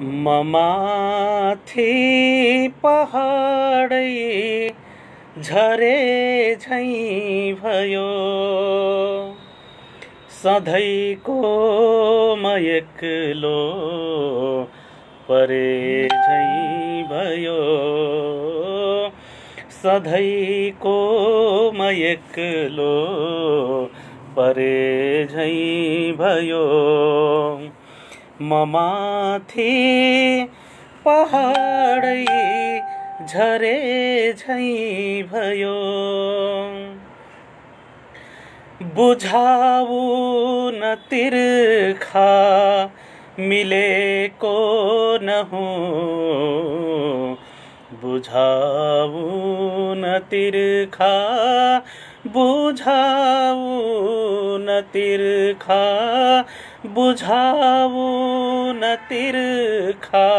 ममाथि पहाडै झरे झैं भयो। सधैँको म एक्लो परे झैं भयो। सधैँको म एक्लो परे झैं भयो। ममाथि पहाडै झरे झैं भयो। बुझाऊ न तिर्खा मिलेको न हूँ। बुझाऊ न तिर्खा, बुझाऊ न तिर्खा, बुझाऊ न तिर्खा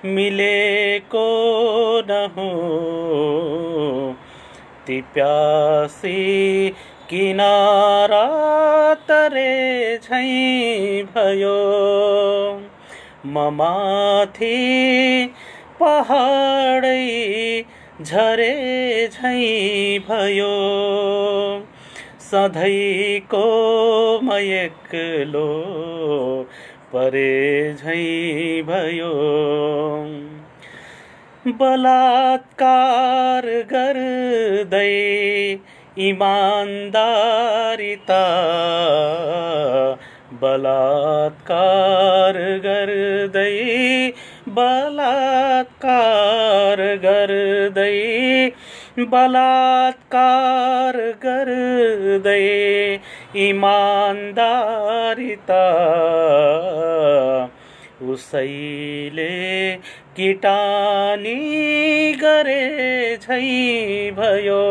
मिलेको न हूँ। ती प्यासी किनारा तरे झैं भयो। ममाथि पहाडै झरे झैं भयो। सधैँको म एक्लो परे झैं भयो। बलात्कार गर्दै इमानदारिता, बलात्कार गर्दै, बलात्कार गर्दै, बलात्कार गर्दै इमानदारिता उसैले किटानी गरे झैं भयो।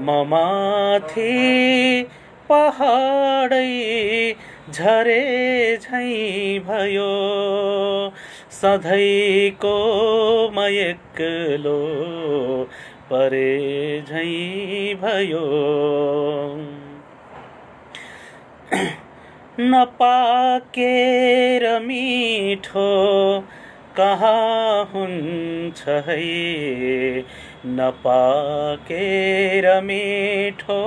ममाथि पहाडै झरे झैं भयो। सधैँको म एक्लो परे झैं भयो। नपाकेर मिठो कहाँ हुन्छ है। नपाकेर मिठो,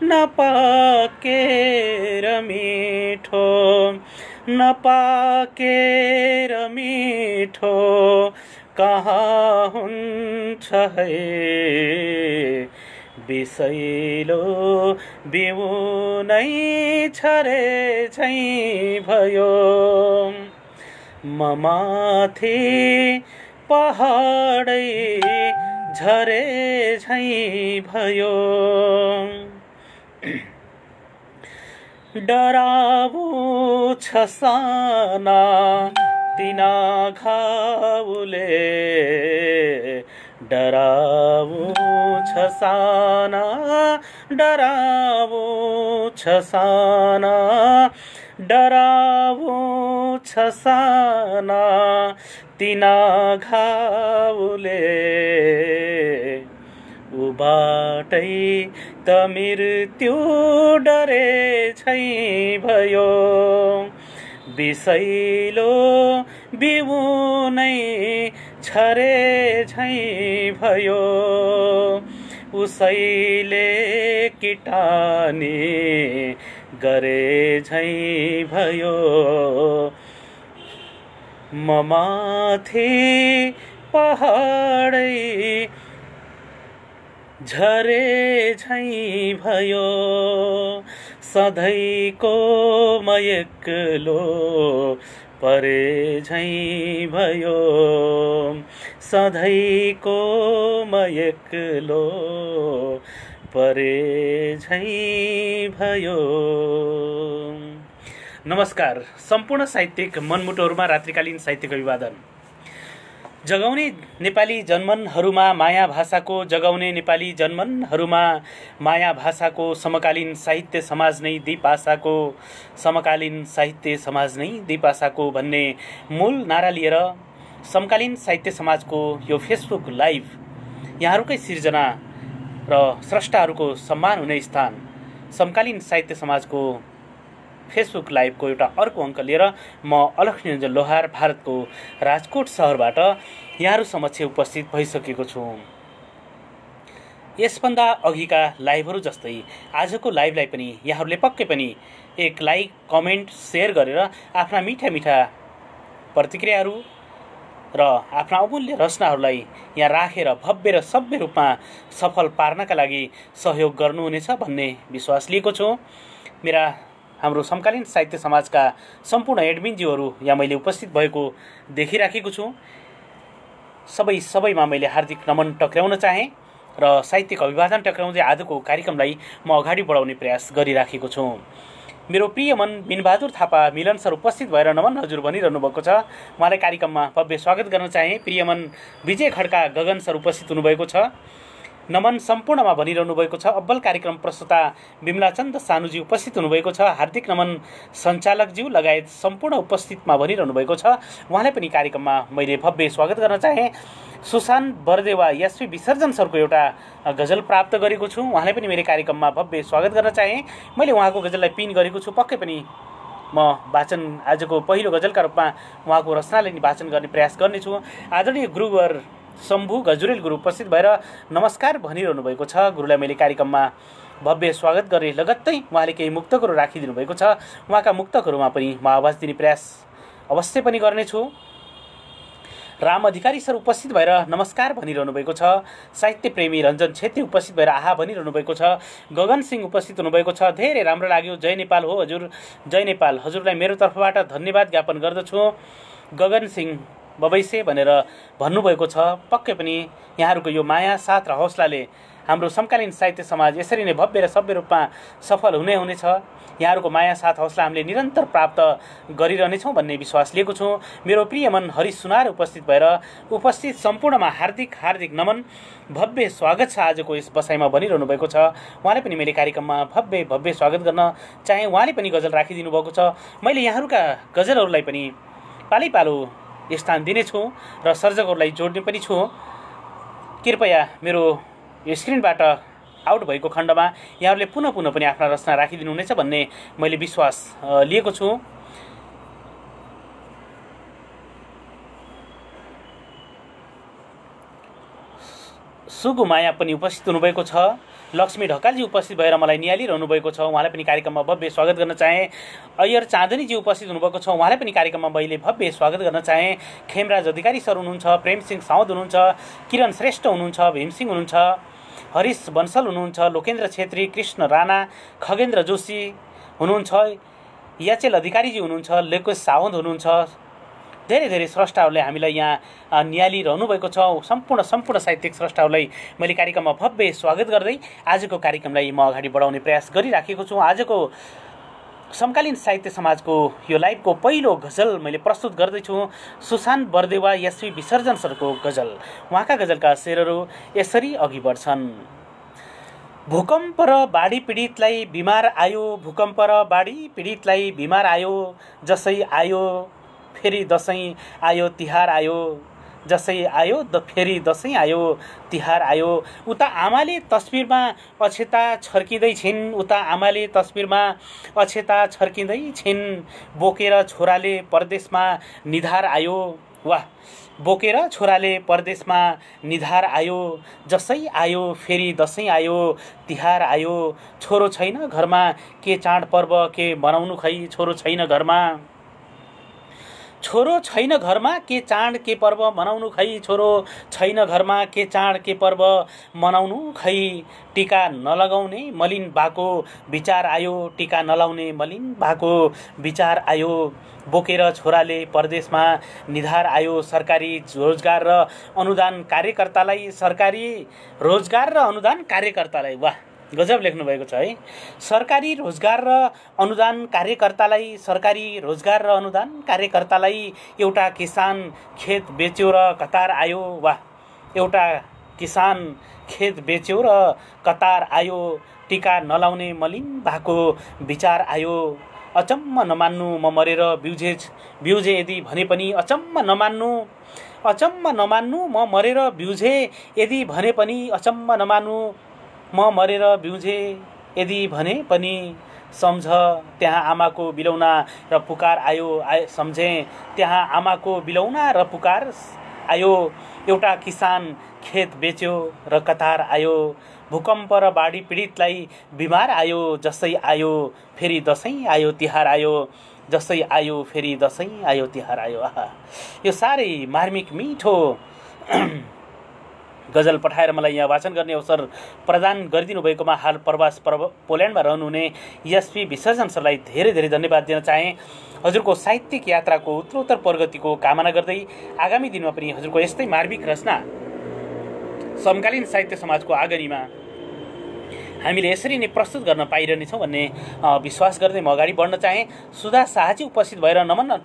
नपाकेर मिठो, नपाकेर मिठो कहाँ हुन्छ है। बिसैलो बिउ नै छरे झैं भयो। ममाथि पहाडै झरे झैं भयो। डरावु छ साना तिना घाउले। डरावु छ साना, डरावु छ साना, डरावु छ साना तिना घाउले। उबाटै त मृत्यु डरे झैं भयो। बिसैलो बिउ नै छरे झैं भयो। उसैले किटानी गरे झैं भयो। ममाथि पहाडै झरे झैं भयो। सधैँको म एक्लो परे झैं भयो। सधैँको म एक्लो परे झैं भयो। नमस्कार। सम्पूर्ण साहित्यिक मनमुटोहरूमा रात्रिकालीन साहित्यिक अभिवादन। जगाउने नेपाली जनमनहरूमा माया भाषाको, जगाउने नेपाली जनमनहरूमा माया भाषाको समकालीन साहित्य समाज नै द्विभाषाको, समकालीन साहित्य समाज नै द्विभाषाको भन्ने मूल नारा लिएर समकालीन साहित्य समाजको यो फेसबुक लाइभ यहाँहरूकै सिर्जना र स्रष्टाहरूको सम्मान हुने स्थान समकालीन साहित्य समाजको फेसबुक लाइभको एउटा अर्को अङ्क लिएर म अलख निरञ्जन लोहार भारतको राजकोट सहरबाट यहाँहरू समक्ष उपस्थित भइसकेको छु। यसभन्दा अघिका लाइभहरू जस्तै आजको लाइभलाई पनि यहाँहरूले पक्कै पनि एक लाइक, कमेन्ट, सेयर गरेर आफ्ना मिठा मिठा प्रतिक्रियाहरू र आफ्ना अमूल्य रचनाहरूलाई यहाँ राखेर भव्य र सभ्य रूपमा सफल पार्नका लागि सहयोग गर्नुहुनेछ भन्ने विश्वास लिएको छु। हाम्रो समकालीन साहित्य समाजका सम्पूर्ण एडमिनज्यूहरू यहाँ मैले उपस्थित भएको देखिराखेको छु। सबैमा मैले हार्दिक नमन टक्र्याउन चाहेँ र साहित्यिक अभिवादन टक्र्याउँदै आजको कार्यक्रमलाई म अगाडि बढाउने प्रयास गरिराखेको छु। मेरो प्रिय मन बिनबहादुर थापा मिलन सर उपस्थित भएर नमन हजुर भनिरहनु भएको छ। उहाँलाई कार्यक्रममा भव्य स्वागत गर्न चाहे। प्रिय मन विजय खड्का गगन सर उपस्थित हुनुभएको छ। नमन सम्पूर्णमा भनिरहनु भएको छ। अब्बल कार्यक्रम प्रस्तुता बिमलाचन्द सानुजी उपस्थित हुनुभएको छ। हार्दिक नमन सञ्चालकज्यू लगायत सम्पूर्ण उपस्थितमा भनिरहनु भएको छ। उहाँलाई पनि कार्यक्रममा मैले भव्य स्वागत गर्न चाहेँ। सुशान्त बरदेवा एसपी विसर्जन सरको एउटा गजल प्राप्त गरेको छु। उहाँलाई पनि मेरो कार्यक्रममा भव्य स्वागत गर्न चाहेँ। मैले उहाँको गजललाई पिन गरेको छु। पक्कै पनि म वाचन आजको पहिलो गजलका रूपमा उहाँको रचनालाई वाचन गर्ने प्रयास गर्नेछु। आदरणीय गुरुवर शम्भु गजुरेल गुरु उपस्थित भएर नमस्कार भनिरहनु भएको छ। गुरुलाई मैले कार्यक्रममा भव्य स्वागत गरेँ। लगत्तै उहाँले केही मुक्तकहरू राखिदिनु भएको छ। उहाँका मुक्तकहरूमा पनि म आवाज दिने प्रयास अवश्य पनि गर्नेछु। राम अधिकारी सर उपस्थित भएर नमस्कार भनिरहनु भएको छ। साहित्य प्रेमी रञ्जन छेत्री उपस्थित भएर आहा भनिरहनु भएको छ। गगन सिंह उपस्थित हुनुभएको छ। धेरै राम्रो लाग्यो। जय नेपाल हो हजुर, जय नेपाल। हजुरलाई मेरो तर्फबाट धन्यवाद ज्ञापन गर्दछु। गगन सिंह बबैसे भनेर भन्नुभएको छ। पक्कै पनि यहाँहरूको यो माया, साथ र हौसलाले हाम्रो समकालीन साहित्य समाज यसरी नै भव्य र सभ्य रूपमा सफल हुनेछ। यहाँहरूको माया, साथ हौसला हामीले निरन्तर प्राप्त गरिरहनेछौँ भन्ने विश्वास लिएको छु। मेरो प्रिय मन हरिश सुनार उपस्थित भएर उपस्थित सम्पूर्णमा हार्दिक हार्दिक नमन, भव्य स्वागत छ आजको यस बसाइमा भनिरहनु भएको छ। उहाँले पनि मैले कार्यक्रममा भव्य स्वागत गर्न चाहे। उहाँले पनि गजल राखिदिनु भएको छ। मैले यहाँहरूका गजलहरूलाई पनि पालै पालो स्थान दिनेछु र सर्जकहरूलाई जोड्ने पनि छु। कृपया मेरो यो स्क्रिनबाट आउट भएको खण्डमा यहाँहरूले पुनः पनि आफ्ना रचना राखिदिनु हुनेछ भन्ने मैले विश्वास लिएको छु। सुगुमाया पनि उपस्थित हुनुभएको छ। लक्ष्मी ढकालजी उपस्थित भएर मलाई निहालिरहनु भएको छ। उहाँलाई पनि कार्यक्रममा भव्य स्वागत गर्न चाहे। अय्यर चाँदनीजी उपस्थित हुनुभएको छ। उहाँलाई पनि कार्यक्रममा मैले भव्य स्वागत गर्न चाहे। खेमराज अधिकारी सर हुनुहुन्छ। प्रेम सिंह साउद हुनुहुन्छ। किरण श्रेष्ठ हुनुहुन्छ। भीमसिंह हुनुहुन्छ। हरिश बन्सल हुनुहुन्छ। लोकेन्द्र छेत्री, कृष्ण राणा, खगेन्द्र जोशी हुनुहुन्छ। याचेल अधिकारीजी हुनुहुन्छ। लेकोस सावन्त हुनुहुन्छ। धेरै स्रष्टाहरूले हामीलाई यहाँ निहालिरहनु भएको छ। सम्पूर्ण साहित्यिक स्रष्टाहरूलाई मैले कार्यक्रममा भव्य स्वागत गर्दै आजको कार्यक्रमलाई म अगाडि बढाउने प्रयास गरिराखेको छु। आजको समकालीन साहित्य समाजको यो लाइभको पहिलो गजल मैले प्रस्तुत गर्दैछु। सुशान्त बरदेवा एसपी विसर्जन सरको गजल। उहाँका गजलका शेरहरू यसरी अघि बढ्छन्। भूकम्प र बाढी पीडितलाई बिमार आयो, भूकम्प र बाढी पीडितलाई बिमार आयो, जसै आयो फेरि दसैँ आयो तिहार आयो, जसै आयो फेरि दसैँ आयो तिहार आयो। उता आमाले तस्बिरमा अक्षता छर्किँदै छिन्, उता आमाले तस्बिरमा अक्षता छर्किँदै छिन्, बोकेर छोराले परदेशमा निधार आयो। वाह, बोकेर छोराले परदेशमा निधार आयो, जसै आयो फेरि दसैँ आयो तिहार आयो। छोरो छैन घरमा के चाड पर्व के मनाउनु खै, छोरो छैन घरमा, छोरो छैन घरमा के चाड के पर्व मनाउनु खै, छोरो छैन घरमा के चाड के पर्व मनाउनु खै। टीका नलगाउने मलिन बाको विचार आयो, टीका नलाउने मलिन बाको विचार आयो। बोकेर छोराले परदेशमा निधार आयो। सरकारी रोजगार र अनुदान कार्यकर्तालाई, सरकारी रोजगार र अनुदान कार्यकर्तालाई, वाह गजब लेख्नु भएको छ है। सरकारी रोजगार र अनुदान कार्यकर्तालाई, सरकारी रोजगार र अनुदान कार्यकर्तालाई एउटा किसान खेत बेच्यो र कतार आयो। वाह, एउटा किसान खेत बेच्यो र कतार आयो। टीका नलाउने मलिन भएको विचार आयो। अचम्म नमान्नु म मरेर बिउजे यदि भने पनि, अचम्म नमान्नु म मरेर बिउजे यदि भने पनि, अचम्म नमान्नु म मरेर बिउजे यदि भने पनि। सम्झ त्यहाँ आमाको बिलौना र पुकार आयो सम्झे त्यहाँ आमाको बिलौना र पुकार आयो। एउटा किसान खेत बेच्यो र कतार आयो। भूकम्प र बाढी पीडितलाई बिमार आयो। जसै आयो फेरि दसैँ आयो तिहार आयो। जसै आयो फेरि दसैँ आयो तिहार आयो। आहा, यो साह्रै मार्मिक मिठो गजल पठाएर मलाई यहाँ वाचन गर्ने अवसर प्रदान गरिदिनु भएकोमा हाल प्रवास पोल्यान्डमा रहनुहुने एसपी विसर्जन सरलाई धेरै धेरै धन्यवाद दिन चाहे। हजुरको साहित्यिक यात्राको उत्तरोत्तर प्रगतिको कामना गर्दै आगामी दिनमा पनि हजुरको यस्तै मार्मिक रचना समकालीन साहित्य समाजको आगनीमा हामीले यसरी नै प्रस्तुत गर्न पाइरहनेछौँ भन्ने विश्वास गर्दै म अगाडि बढ्न चाहे। सुधा शाहजी उपस्थित भएर नमन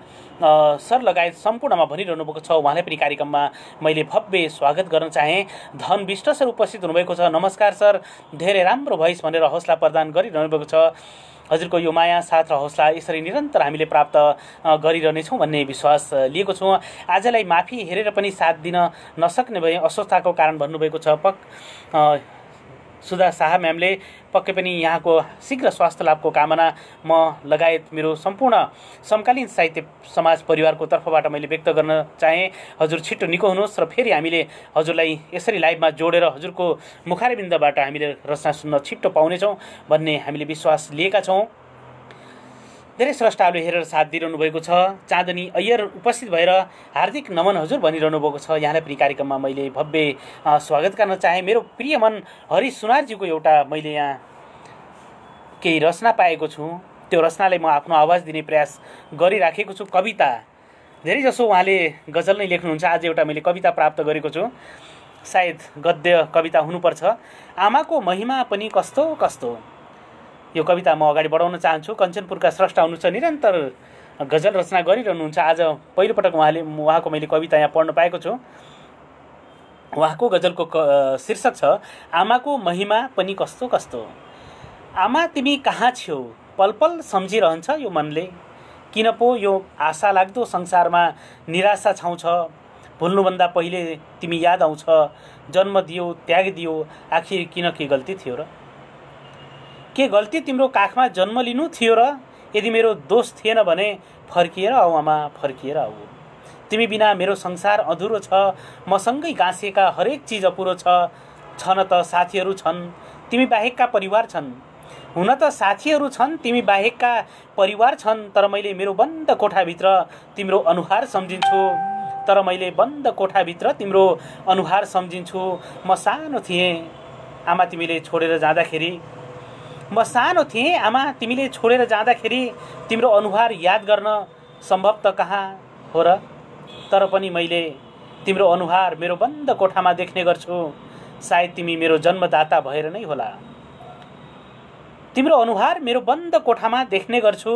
सर लगायत सम्पूर्णमा भनिरहनु भएको छ। उहाँलाई पनि कार्यक्रममा मैले भव्य स्वागत गर्न चाहे। धन विष्ट सर उपस्थित हुनुभएको छ। नमस्कार सर, धेरै राम्रो भइस भनेर हौसला प्रदान गरिरहनु भएको छ। हजुरको यो माया साथ र हौसला यसरी निरन्तर हामीले प्राप्त गरिरहनेछौँ भन्ने विश्वास लिएको छु। आजलाई माफी हेरेर पनि साथ दिन नसक्ने भए अस्वस्थताको कारण भन्नुभएको छ। सुधा शाह म्यामले पक्कै पनि यहाँको शीघ्र स्वास्थ्य लाभको कामना म लगायत मेरो सम्पूर्ण समकालीन साहित्य समाज परिवारको तर्फबाट मैले व्यक्त गर्न चाहे। हजुर छिट्टो निको हुनुहोस् र फेरि हामीले हजुरलाई यसरी लाइभमा जोडेर हजुरको मुखारबिन्दबाट हामीले रचना सुन्न छिट्टो पाउनेछौँ भन्ने हामीले विश्वास लिएका छौँ। धेरै स्रष्टाहरूले हेरेर साथ दिइरहनु भएको छ। चाँदनी अय्यर उपस्थित भएर हार्दिक नमन हजुर भनिरहनु भएको छ। यहाँलाई पनि कार्यक्रममा मैले भव्य स्वागत गर्न चाहे। मेरो प्रिय मन हरि सुनारजीको एउटा मैले यहाँ केही रचना पाएको छु। त्यो रचनालाई म आफ्नो आवाज दिने प्रयास गरिराखेको छु। कविता धेरैजसो उहाँले गजल नै लेख्नुहुन्छ। आज एउटा मैले कविता प्राप्त गरेको छु। सायद गद्य कविता हुनुपर्छ। आमाको महिमा पनि कस्तो कस्तो, यो कविता म अगाडि बढाउन चाहन्छु। कञ्चनपुरका स्रष्टा हुनुहुन्छ, निरन्तर गजल रचना गरिरहनुहुन्छ। आज पहिलोपटक उहाँको मैले कविता यहाँ पढ्न पाएको छु। उहाँको गजलको शीर्षक छ आमाको महिमा पनि कस्तो कस्तो। आमा तिमी कहाँ छ्यौ, पल पल सम्झिरहन्छ यो मनले। किन पो यो आशा लाग्दो संसारमा निराशा छाउँछ। भुल्नुभन्दा पहिले तिमी याद आउँछ। जन्म दियो त्याग दियो, आखिर किन के गल्ती थियो र? के गल्ती तिम्रो काखमा जन्म लिनु थियो र? यदि मेरो दोष थिएन भने फर्किएर आऊ आमा, फर्किएर आऊ। तिमी बिना मेरो संसार अधुरो छ। मसँगै गाँसिएका हरेक चिज अपुरो छ। छन त साथीहरू छन्, तिमी बाहेकका परिवार छन्। हुन त साथीहरू छन्, तिमी बाहेकका परिवार छन्। तर मैले मेरो बन्द कोठाभित्र तिम्रो अनुहार सम्झिन्छु। तर मैले बन्द कोठाभित्र तिम्रो अनुहार सम्झिन्छु। म सानो थिएँ आमा तिमीले छोडेर जाँदाखेरि। म सानो थिएँ आमा तिमीले छोडेर जाँदाखेरि। तिम्रो अनुहार याद गर्न सम्भव त कहाँ हो र? तर पनि मैले तिम्रो अनुहार मेरो बन्द कोठामा देख्ने गर्छु। सायद तिमी मेरो जन्मदाता भएर नै होला। तिम्रो अनुहार मेरो बन्द कोठामा देख्ने गर्छु।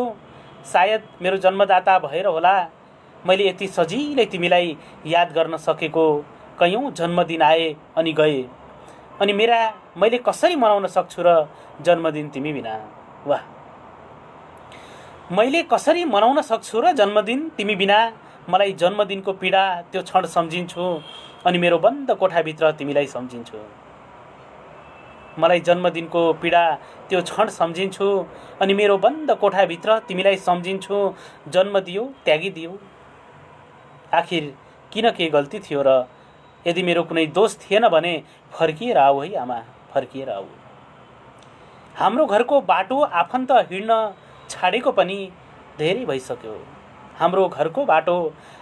सायद मेरो जन्मदाता भएर होला। मैले यति सजिलै तिमीलाई याद गर्न सकेको। कयौँ जन्मदिन आए अनि गए, अनि मैले कसरी मनाउन सक्छु र जन्मदिन तिमी बिना? वाह, मैले कसरी मनाउन सक्छु र जन्मदिन तिमी बिना? मलाई जन्मदिनको पीडा त्यो क्षण सम्झिन्छु। अनि मेरो बन्द कोठाभित्र तिमीलाई सम्झिन्छु। मलाई जन्मदिनको पीडा त्यो क्षण सम्झिन्छु। अनि मेरो बन्द कोठाभित्र तिमीलाई सम्झिन्छु। जन्म दियो त्यागिदियो, आखिर किन के गल्ती थियो र? यदि मेरो कुनै दोष थिएन भने फर्किएर आऊ है आमा, फर्किएर आऊ। हाम्रो घरको बाटो आफन्त हिँड्न छाडेको पनि धेरै भइसक्यो। हाम्रो घरको बाटो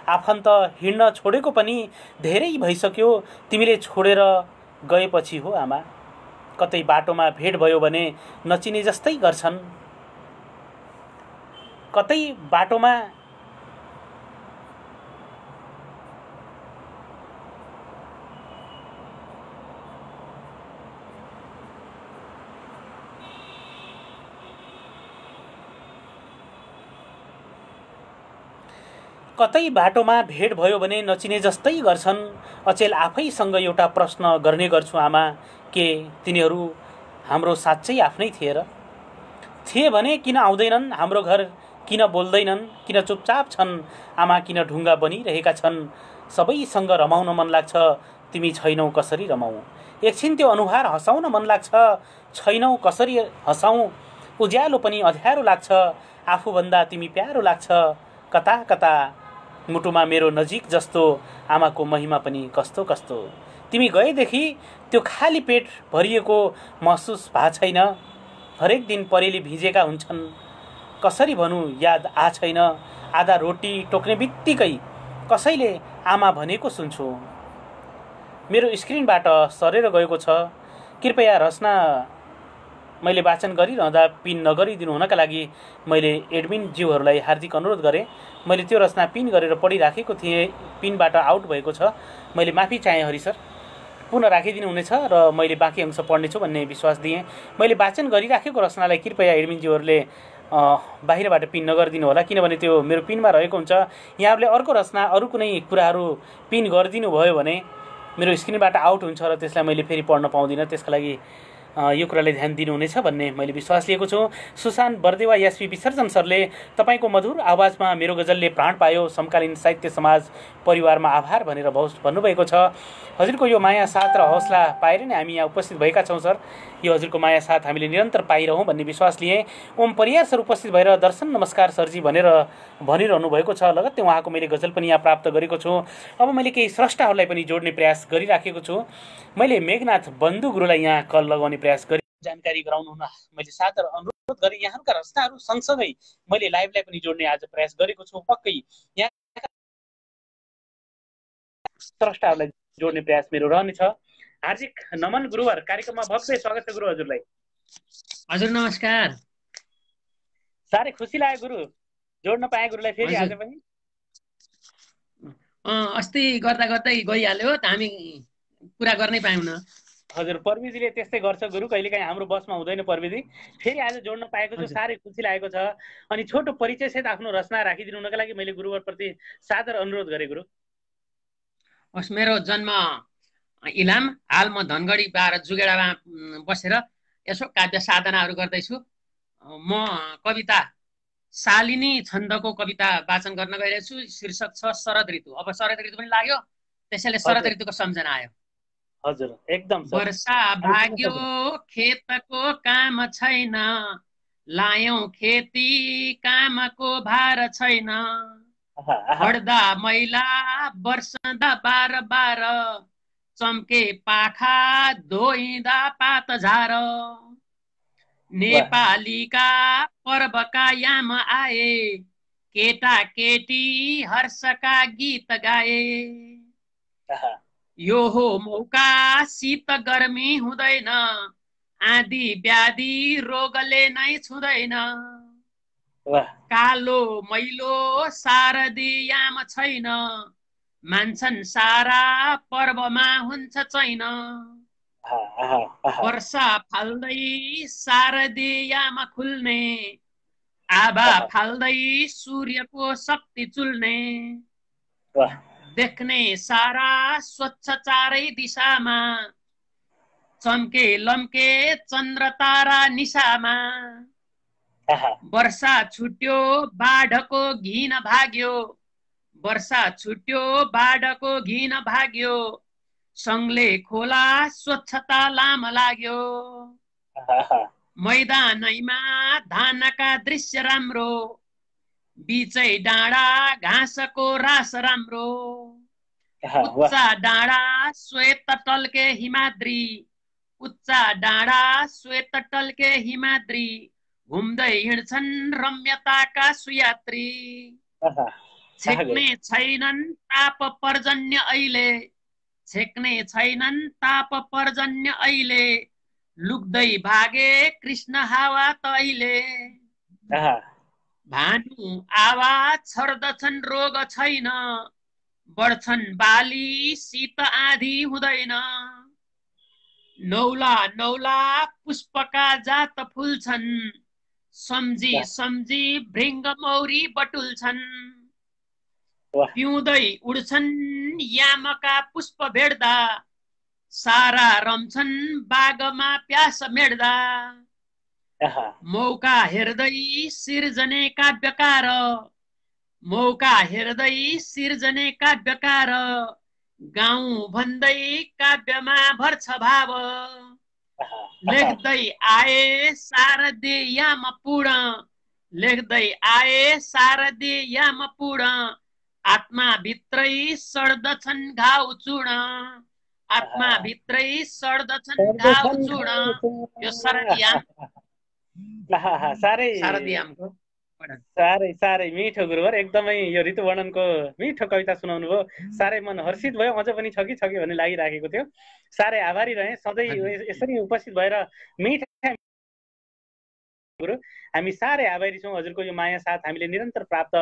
आफन्त हिँड्न छोडेको पनि धेरै भइसक्यो। तिमीले छोडेर गएपछि हो आमा। कतै बाटोमा भेट भयो भने नचिने जस्तै गर्छन्। कतै बाटोमा भेट भयो भने नचिने जस्तै गर्छन्। अचेल आफैसँग एउटा प्रश्न गर्ने गर्छु आमा, के तिनीहरू हाम्रो साँच्चै आफ्नै थिए र? थिए भने किन आउँदैनन् हाम्रो घर? किन बोल्दैनन्? किन चुपचाप छन्? आमा किन ढुङ्गा बनिरहेका छन्? सबैसँग रमाउन मन लाग्छ, तिमी छैनौ कसरी रमाऊ? एकछिन त्यो अनुहार हँसाउन मन लाग्छ, छैनौ कसरी हँसाऊ? उज्यालो पनि अँध्यारो लाग्छ, आफूभन्दा तिमी प्यारो लाग्छ, कता कता मुटुमा मेरो नजिक जस्तो, आमाको महिमा पनि कस्तो कस्तो। तिमी गएदेखि त्यो खाली पेट भरिएको महसुस भएको छैन, हरेक दिन परेली भिजेका हुन्छन्, कसरी भनौँ याद आ छैन, आधा रोटी टोक्ने बित्तिकै कसैले आमा भनेको सुन्छु। मेरो स्क्रिनबाट सरेर गएको छ, कृपया रचना मैले वाचन गरिरहँदा पिन नगरिदिनु हुनका लागि मैले एडमिनज्यूहरूलाई हार्दिक अनुरोध गरेँ। मैले त्यो रचना पिन गरेर पढिराखेको थिएँ, पिनबाट आउट भएको छ, मैले माफी चाहेँ हरि सर। पुनः राखिदिनु हुनेछ र मैले बाँकी अंश पढ्नेछु भन्ने विश्वास दिएँ। मैले वाचन गरिराखेको रचनालाई कृपया एडमिनज्यूहरूले बाहिरबाट पिन नगरिदिनु होला, किनभने त्यो मेरो पिनमा रहेको हुन्छ। यहाँहरूले अर्को रचना अरू कुनै कुराहरू पिन गरिदिनु भयो भने मेरो स्क्रिनबाट आउट हुन्छ र त्यसलाई मैले फेरि पढ्न पाउँदिनँ। त्यसका लागि यो कुरालाई ध्यान दिनुहुनेछ भन्ने मैले विश्वास लिएको छु। सुशान्त बर्देवा एसपी विसर्जन सरले तपाईँको मधुर आवाजमा मेरो गजलले प्राण पायो, समकालीन साहित्य समाज परिवारमा आभार भनेर भन्नुभएको छ। हजुरको यो माया साथ र हौसला पाएर नै हामी यहाँ उपस्थित भएका छौँ सर। यो हजुरको माया साथ हामीले निरन्तर पाइरहौँ भन्ने विश्वास लिएँ। ओम परियार सर उपस्थित भएर दर्शन नमस्कार सरजी भनेर भनिरहनु भएको छ। लगत्तै उहाँको मैले गजल पनि यहाँ प्राप्त गरेको छु। अब मैले केही स्रष्टाहरूलाई पनि जोड्ने प्रयास गरिराखेको छु। मैले मेघनाथ बन्धु गुरुलाई यहाँ कल लगाउने प्रयास गरेँ, जानकारी गराउनु हुन मैले सादर अनुरोध गरेँ। यहाँहरूका रचनाहरू सँगसँगै मैले लाइभलाई पनि जोड्ने आज प्रयास गरेको छु। पक्कै यहाँ स्रष्टाहरूलाई जोड्ने प्रयास मेरो रहनेछ। हार्दिक नमन गुरुवर, कार्यक्रममा भव्य स्वागत छ गुरु हजुरलाई। हजुर नमस्कार। साह्रै खुसी लाग्यो गुरु, जोड्न पाएँ गुरुलाई फेरि आज पनि। अस्ति गर्दा गर्दै गइहाल्यो त, हामी कुरा गर्नै पायौँ न। हजुर, प्रविधिले त्यस्तै गर्छ गुरु, कहिलेकाहीँ हाम्रो बसमा हुँदैन प्रविधि। फेरि आज जोड्न पाएको छु, साह्रै खुसी लागेको छ। अनि छोटो परिचयसहित आफ्नो रचना राखिदिनु हुनका लागि मैले गुरुवरप्रति सादर अनुरोध गरेँ गुरु। हस्, मेरो जन्म इलाम, हाल म धनगढी 12 जुगेडामा बसेर यसो काव्य साधनाहरू गर्दैछु। म कविता शालिनी छन्दको कविता वाचन गर्न गइरहेको छु। शीर्षक छ शरद ऋतु। अब शरद ऋतु पनि लाग्यो, त्यसैले शरद ऋतुको सम्झना आयो। हजुर, एकदम वर्षा भाग्यो खेतको काम छैन, लायौं खेती कामको भार छैन, बढ्दा मैला वर्षदा 12 चम्के पाखा धोइँदा पात झार, नेपालीका पर्वका याम आए, केटा केटी हर्षका गीत गाए, यो हो मौका शीत गर्मी हुँदैन, आँधी व्याधि रोगले नै छुँदैन, कालो मैलो शारदी याम छैन, मान्छन् सारा पर्वमा हुन्छ चैन, वर्षा फाल्दै शारदी याम खुल्ने, आभा फाल्दै सूर्यको शक्ति चुल्ने, देख्ने सारा स्वच्छ चारै दिशामा, चम्के लम्के चन्द्र तारा निशामा, वर्षा छुट्यो बाढको घिन भाग्यो, वर्षा छुट्यो बाढको घिन भाग्यो, सङ्गले खोला स्वच्छता लाम लाग्यो, मैदानैमा धानका दृश्य राम्रो, बिचै डाँडा घाँसको रास राम्रो, उच्चा डाँडा श्वेत टल्के हिमाद्री, उच्चा डाँडा श्वेत टल्के हिमाद्री, घुम्दै हिँड्छन् रम्यताका सुयात्री, छेक्ने छैनन् ताप पर्जन्य अहिले, छेक्ने छैनन् ताप पर्जन्य अहिले, लुक्दै भागे कृष्ण हावा तैले, भानु आवाज छर्दछन् रोग छैन, बढ्छन् बाली शीत आँधी हुँदैन, नौला नौला पुष्पका जात फुल्छन्, सम्झी सम्झी भृङ्ग मौरी बटुल्छन्, पिउँदै उड्छन् यामका पुष्प भेट्दा, सारा रम्छन् बागमा प्यास मेट्दा, मौका हेर्दै सिर्जने काव्यकार, मौका हेर्दै सिर्जने काव्यकार, गाउँ भन्दै काव्यमा भर्छ भाव, लेख्दै आए शारदे याम पुण, लेख्दै आए शारदे याम पुण, आत्माभित्रै सड्दछन् घाउ चूर्ण, आत्माभित्रै सड्दछन् घाउ चूर्ण। यो शारदियाम, साह्रै शारदियामको वर्णन। साह्रै साह्रै मिठो गुरुवर, एकदमै यो ऋतु वर्णनको मिठो कविता सुनाउनु भयो। साह्रै मन हर्षित भयो, अझ पनि छ कि भन्ने लागिराखेको थियो। साह्रै आभारी रहेँ, सधैँ हजुर यसरी उपस्थित भएर मिठा गुरु, हामी साह्रै आभारी छौँ। हजुरको यो माया साथ हामीले निरन्तर प्राप्त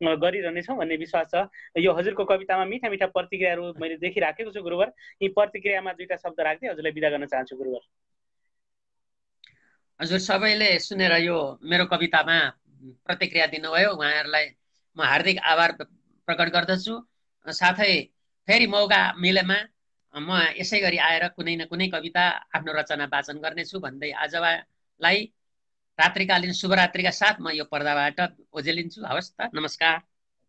गरिरहनेछौँ भन्ने विश्वास छ। यो हजुरको कवितामा मिठा मिठा प्रतिक्रियाहरू मैले देखिराखेको छु गुरुवर। यी प्रतिक्रियामा दुईटा शब्द राख्दै हजुरलाई बिदा गर्न चाहन्छु गुरुवर। हजुर सबैले सुनेर यो मेरो कवितामा प्रतिक्रिया दिनुभयो, उहाँहरूलाई म हार्दिक आभार प्रकट गर्दछु। साथै फेरि मौका मिलेमा म यसै गरी आएर कुनै न कुनै कविता आफ्नो रचना वाचन गर्नेछु भन्दै आजलाई रात्रिकालीन शुभरात्रिका साथ म यो पर्दाबाट ओझेलिन्छु। हवस् त, नमस्कार।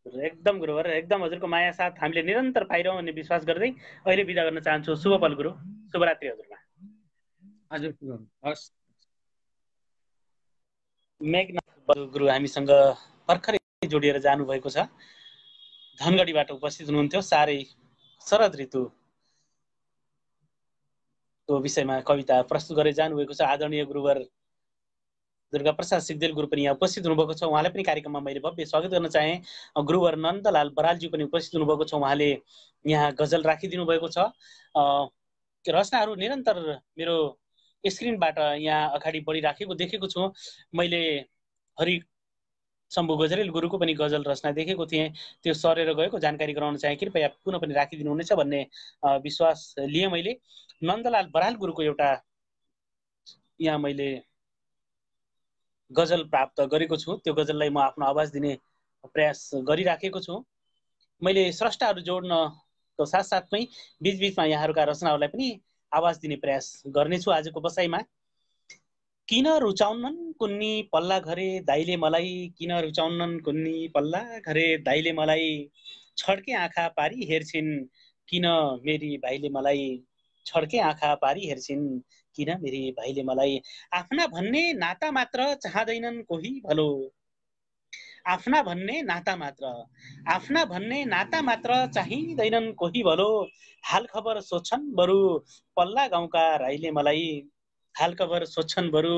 एकदम गुरुवर, एकदम हजुरको माया साथ हामीले निरन्तर पाइरहँ भन्ने विश्वास गर्दै अहिले बिदा गर्न चाहन्छु। शुभ पल गुरु, शुभरात्रि हजुरमा। हजुर हवस्। मेघनाथ गुरु हामीसँग भर्खरै जोडिएर जानुभएको छ, धनगढीबाट उपस्थित हुनुहुन्थ्यो। साह्रै शरद ऋतुको विषयमा कविता प्रस्तुत गरेर जानुभएको छ। आदरणीय गुरुवर दुर्गा प्रसाद सिग्देल गुरु पनि यहाँ उपस्थित हुनुभएको छ, उहाँलाई पनि कार्यक्रममा मैले भव्य स्वागत गर्न चाहेँ। गुरुवर नन्दलाल बरालजी पनि उपस्थित हुनुभएको छ, उहाँले यहाँ गजल राखिदिनु भएको छ। रचनाहरू निरन्तर मेरो स्क्रिनबाट यहाँ अगाडि बढिराखेको देखेको छु। मैले हरि शम्भु गजरेल गुरुको पनि गजल रचना देखेको थिएँ, त्यो सरेर गएको जानकारी गराउन चाहे, कृपया पुनः पनि राखिदिनुहुनेछ भन्ने विश्वास लिएँ मैले। नन्दलाल बराल गुरुको एउटा यहाँ मैले गजल प्राप्त गरेको छु, त्यो गजललाई म आफ्नो आवाज दिने प्रयास गरिराखेको छु। मैले स्रष्टाहरू जोड्नको साथसाथमै बीचबीचमा यहाँहरूका रचनाहरूलाई पनि आवाज दिने प्रयास गर्नेछु आजको बसाइमा। किन रुचाउनन् कुन्नी पल्ला घरे दाइले मलाई, किन रुचाउनन् कुन्नी पल्ला घरे दाइले मलाई, छड्के आँखा पारी हेर्छिन् किन मेरी भाइले मलाई, छड्के आँखा पारी हेर्छिन् किन मेरी भाइले मलाई, आफ्ना भन्ने नाता मात्र चाहँदैनन् कोही भलो, आफ्ना भन्ने नाता मात्र, आफ्ना भन्ने नाता मात्र चाहिँदैनन् कोही भलो, हाल खबर सोध्छन् बरु पल्ला गाउँका राईले मलाई, हाल खबर सोध्छन् बरु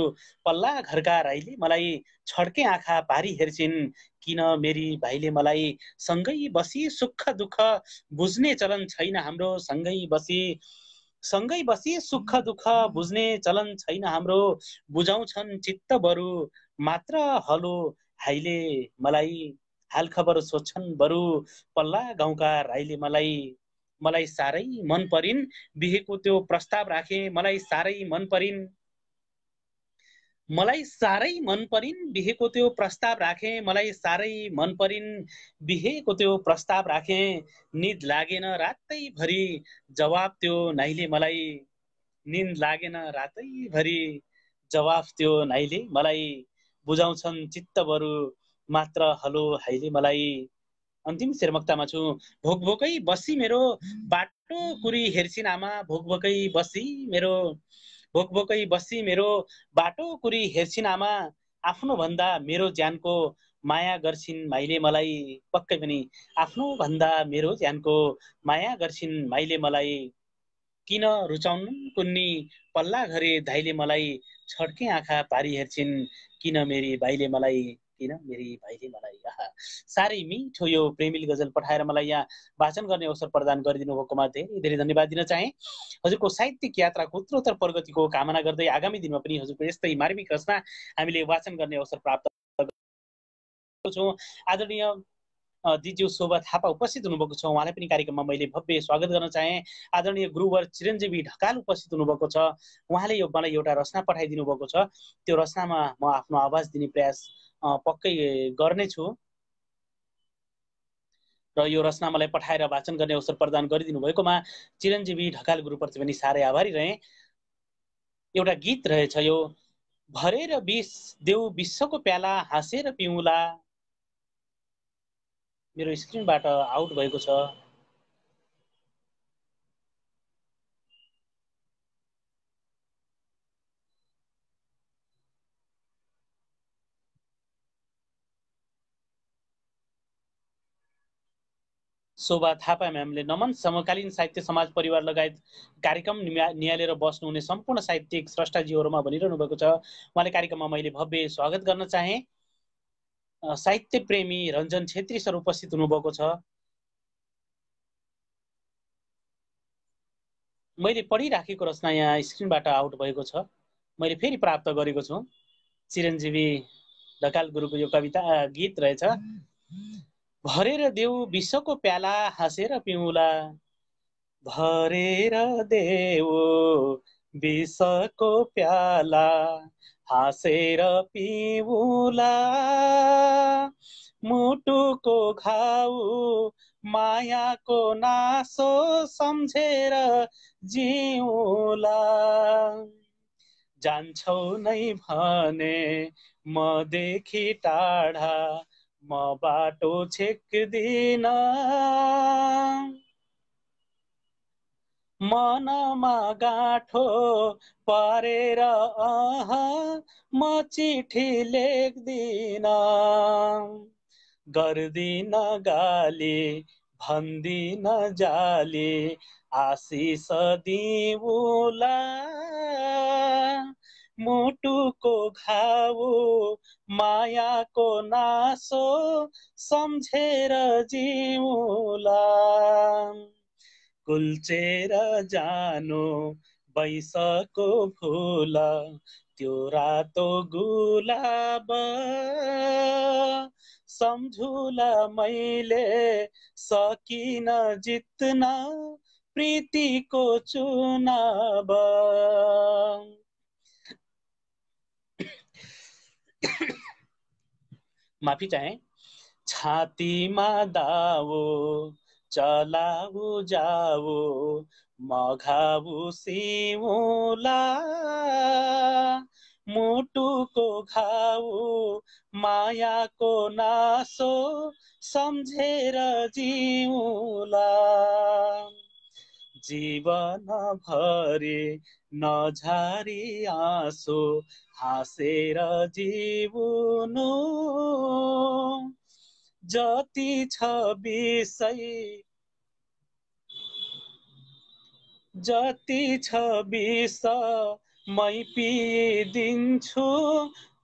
पल्ला घरका राईले मलाई, छड्के आँखा पारी हेर्छिन् किन मेरी भाइले मलाई, सँगै बसी सुख दुःख बुझ्ने चलन छैन हाम्रो, सँगै बसी सुख दुःख बुझ्ने चलन छैन हाम्रो, बुझाउँछन् चित्त बरु मात्र हलो हाइले मलाई, हाल खबर सोध्छन् बरु पल्ला गाउँका राईले मलाई, मलाई साह्रै मन परिन् बिहेको त्यो प्रस्ताव राखे, मलाई साह्रै मन परिन्, मलाई साह्रै मन परिन् बिहेको त्यो प्रस्ताव राखे, मलाई साह्रै मन परिन् बिहेको त्यो प्रस्ताव राखे, निद लागेन रातैभरि जवाफ त्यो नाइले मलाई, निद लागेन रातैभरि जवाफ त्यो नाइले मलाई, बुझाउँछन् चित्त बरु मात्र हलो हाइले मलाई। अन्तिम शेरमक्तामा छु। भोकभोकै बसी मेरो बाटो कुरी हेर्छिन् आमा, भोकभोकै बसी मेरो, भोकभोकै बसी मेरो बाटो कुरी हेर्छिन् आमा, आफ्नो भन्दा मेरो ज्यानको माया गर्छिन् माइले मलाई, पक्कै पनि आफ्नो भन्दा मेरो ज्यानको माया गर्छिन् माइले मलाई, किन रुचाउनु कुन्नी पल्ला घरे दाइले मलाई, छड्के आँखा पारी हेर्छिन् किन मेरी भाइले मलाई, किन मेरी भाइले मलाई। साह्रै मिठो यो प्रेमिल गजल पठाएर मलाई यहाँ वाचन गर्ने अवसर प्रदान गरिदिनु भएकोमा धेरै धेरै धन्यवाद दिन चाहे। हजुरको साहित्यिक यात्राको उत्तरोत्तर प्रगतिको कामना गर्दै आगामी दिनमा पनि हजुरको यस्तै मार्मिक रचना हामीले वाचन गर्ने अवसर प्राप्त छौँ। आदरणीय दिज्यू शोभा थापा उपस्थित हुनुभएको छ, उहाँलाई पनि कार्यक्रममा मैले भव्य स्वागत गर्न चाहे। आदरणीय गुरुवर चिरञ्जीवी ढकाल उपस्थित हुनुभएको छ, उहाँले यो मलाई एउटा रचना पठाइदिनु भएको छ, त्यो रचनामा म आफ्नो आवाज दिने प्रयास पक्कै गर्नेछु र यो रचना मलाई पठाएर वाचन गर्ने अवसर प्रदान गरिदिनु भएकोमा चिरञ्जीवी ढकाल गुरुप्रति पनि साह्रै आभारी रहे। एउटा गीत रहेछ यो, भरेर विष देऊ विश्वको प्याला हाँसेर पिउला, मेरो स्क्रिनबाट आउट भएको छ। शोभा थापा म्यामले नमन समकालीन साहित्य समाज परिवार लगायत कार्यक्रम निहालेर बस्नुहुने सम्पूर्ण साहित्यिक स्रष्टाजीहरूमा भनिरहनु भएको छ। उहाँले कार्यक्रममा मैले भव्य स्वागत गर्न चाहे। साहित्य प्रेमी रञ्जन छेत्री सर उपस्थित हुनुभएको छ। मैले पढिराखेको रचना यहाँ स्क्रिनबाट आउट भएको छ, मैले फेरि प्राप्त गरेको छु। चिरञ्जीवी ढकाल गुरुको यो कविता गीत रहेछ। भरेर देऊ विश्वको प्याला हाँसेर पिउला, भरेर देऊ विश्वको प्याला हाँसेर पिउला, मुटुको घाउ मायाको नासो सम्झेर जिउला, जान्छौ नै भने मदेखि टाढा म बाटो छेक्दिन, मनमा गाँठो पारेर म चिठी लेख्दिन, गर्दिन गाली भन्दिन जाली आशिष दिउला, मुटुको घाउ मायाको नासो सम्झेर जिउला, कुल्चेर जानु बैसको फुल त्यो रातो गुलाब, सम्झुला मैले सकिन जित्न प्रीतिको चुनाव, माफी चाहे। छातीमा दावो चलाऊ जाऊ मघाऊ सिउला, मुटुको घाउ मायाको नासो सम्झेर जिउला, जीवन भरि नझारी आँसु हाँसेर जिउनु, जति छ विषय मै पिदिन्छु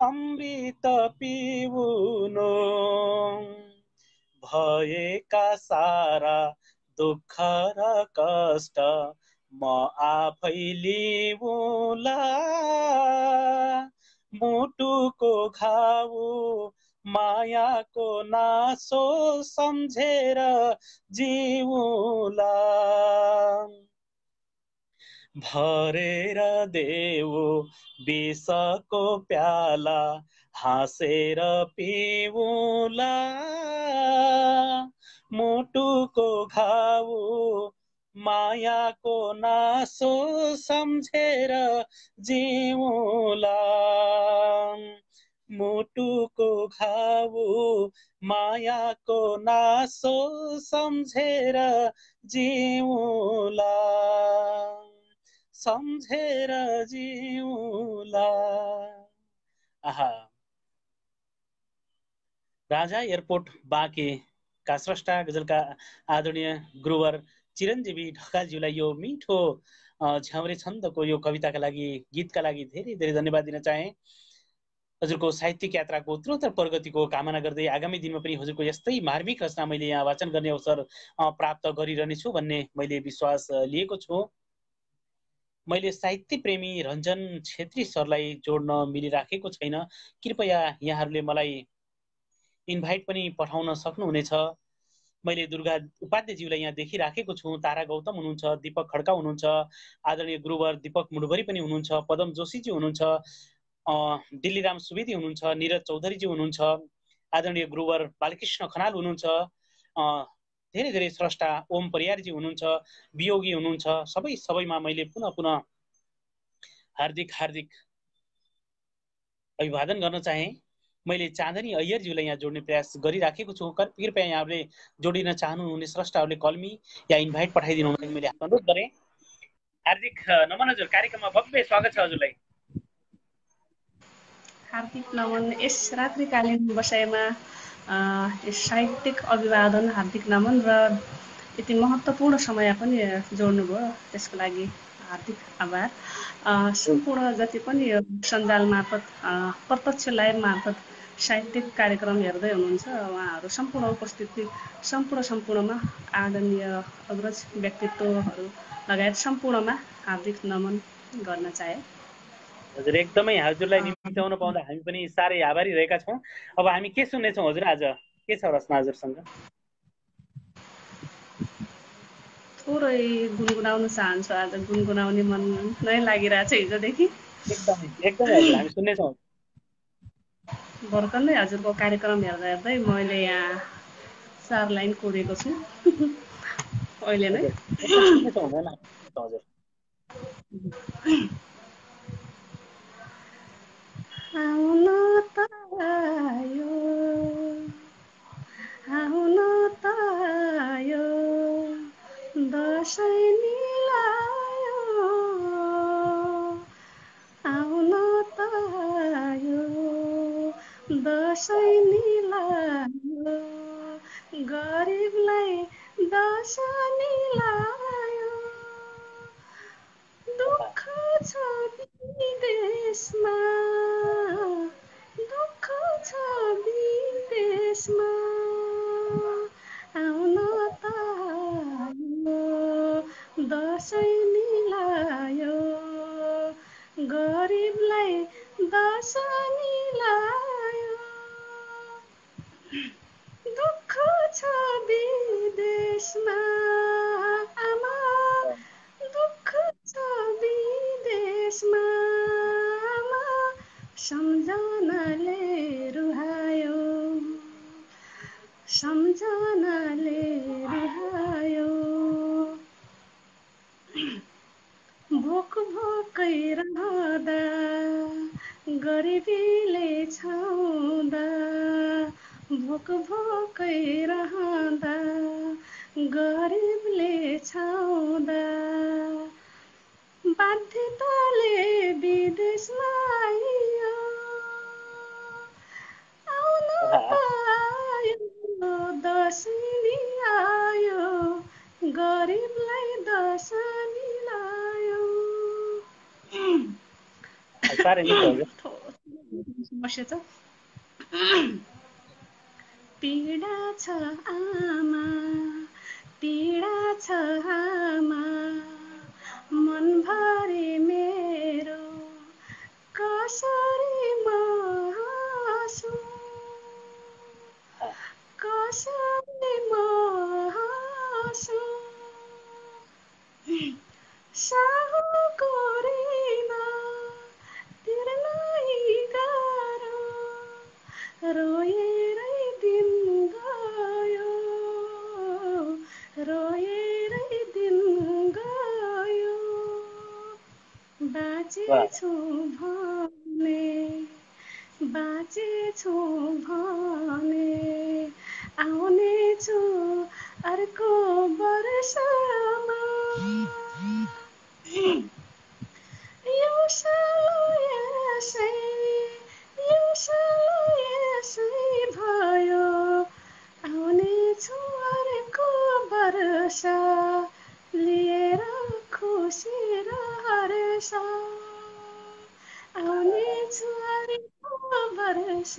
अमृत पिउनु, भएका सारा दुःख र कष्ट म आफै लिउला, मुटुको घाउ मायाको नासो सम्झेर जिउला, भरेर देऊ विषको प्याला हाँसेर पिउला, मुटुको घाउ मायाको नासो सम्झेर जिउला, मुटुको घाउ मायाको नासो सम्झेर जिउला, सम्झेर जिउला। आहा, राजा एयरपोर्ट बाँकेका स्रष्टा गजलका आदरणीय गुरुवर चिरञ्जीवी ढकालज्यूलाई यो मिठो झ्याउरे छन्दको यो कविताका लागि, गीतका लागि धेरै धेरै धन्यवाद दिन चाहे। हजुरको साहित्यिक यात्राको उत्तरोत्तर प्रगतिको कामना गर्दै आगामी दिनमा पनि हजुरको यस्तै मार्मिक रचना मैले यहाँ वाचन गर्ने अवसर प्राप्त गरिरहनेछु भन्ने मैले विश्वास लिएको छु। मैले साहित्य प्रेमी रञ्जन छेत्री सरलाई जोड्न मिलिराखेको छैन, कृपया यहाँहरूले मलाई इन्भाइट पनि पठाउन सक्नुहुनेछ। मैले दुर्गा उपाध्यायज्यूलाई यहाँ देखिराखेको छु, तारा गौतम हुनुहुन्छ, दीपक खड्का हुनुहुन्छ, आदरणीय गुरुवर दीपक मुडभरी पनि हुनुहुन्छ, पदम जोशीजी हुनुहुन्छ, दिल्लीराम सुवेदी हुनुहुन्छ, निरज चौधरीजी हुनुहुन्छ, आदरणीय गुरुवर बालकृष्ण खनाल हुनुहुन्छ, धेरै धेरै स्रष्टा ओम परियारजी हुनुहुन्छ, वियोगी हुनुहुन्छ, सबैमा मैले पुनः पुनः हार्दिक हार्दिक अभिवादन गर्न चाहे। मैले चाँदनी अय्यरज्यूलाई यहाँ जोड्ने प्रयास गरिराखेको छु, कृपया यहाँहरूले जोडिन चाहनुहुने स्रष्टाहरूले कलमी या इन्भाइट पठाइदिनु हुन मैले अनुरोध गरेँ। हार्दिक नमन हजुर, कार्यक्रममा भव्य स्वागत छ हजुरलाई। हार्दिक नमन। यस रात्रिकालीन बसाइमा यस साहित्यिक अभिवादन, हार्दिक नमन र यति महत्त्वपूर्ण समय पनि जोड्नुभयो त्यसको लागि हार्दिक आभार। सम्पूर्ण जति पनि यो सञ्जाल मार्फत प्रत्यक्ष लाइभ मार्फत साहित्यिक कार्यक्रम हेर्दै हुनुहुन्छ उहाँहरू सम्पूर्ण उपस्थिति सम्पूर्णमा आदरणीय अग्रज व्यक्तित्वहरू लगायत सम्पूर्णमा हार्दिक नमन गर्न चाहे। हजुर एकदमै हजुरलाई निम्त्याउन पाउँदा हामी पनि साह्रै आभारी रहेका छौँ। अब हामी के सुन्नेछौँ हजुर? आज के छ रचना हजुरसँग? थोरै गुनगुनाउन चाहन्छु, आज गुनगुनाउने मन नै लागिरहेछ हिजोदेखि। एकदमै हजुर, हामी सुन्नेछौँ। भर्खर नै हजुरको कार्यक्रम हेर्दा हेर्दै मैले यहाँ 4 लाइन कोरेको छु अहिले नै। हजुर आउन त आयो दसैँ मिलायो, आउन त आयो दसैँ मिलायो, गरिबलाई दसैँ मिलायो। दुःख छ विदेशमा, दुःख छ विदेशमा, आउन त आयो दसैँ मिलायो, गरिबलाई दसैँ मिलायो। दुःख छ विदेशमा आमा, दुःख छ विदेशमा आमा, सम्झनाले रुहायो, सम्झनाले रुहायो। भोक भोकै रहँदा गरिबीले छाउँदा, भोक भोकै रहँदा गरिबले छाउँदा, बाध्यताले विदेशमा आइयो, आउन त आयो दसैँ मिलायो, गरिबलाई दसैँ मिलायो। समस्या छ, पीडा छ आमा, पीडा छ आमा, मनभरि मेरो कसरी म हाँसु, कसरी म हाँसु। साहुको ऋण तिर्नै गाह्रो, रोएरै दिन गयो, रोएरै दिन गयो। बाँचेछु भने, बाँचेछु भने आउनेछु अर्को वर्षमा। यो सालो यसै भयो, आउनेछु अर्को वर्ष लिएर खुसी र हर्ष, आउनेछु अर्को वर्ष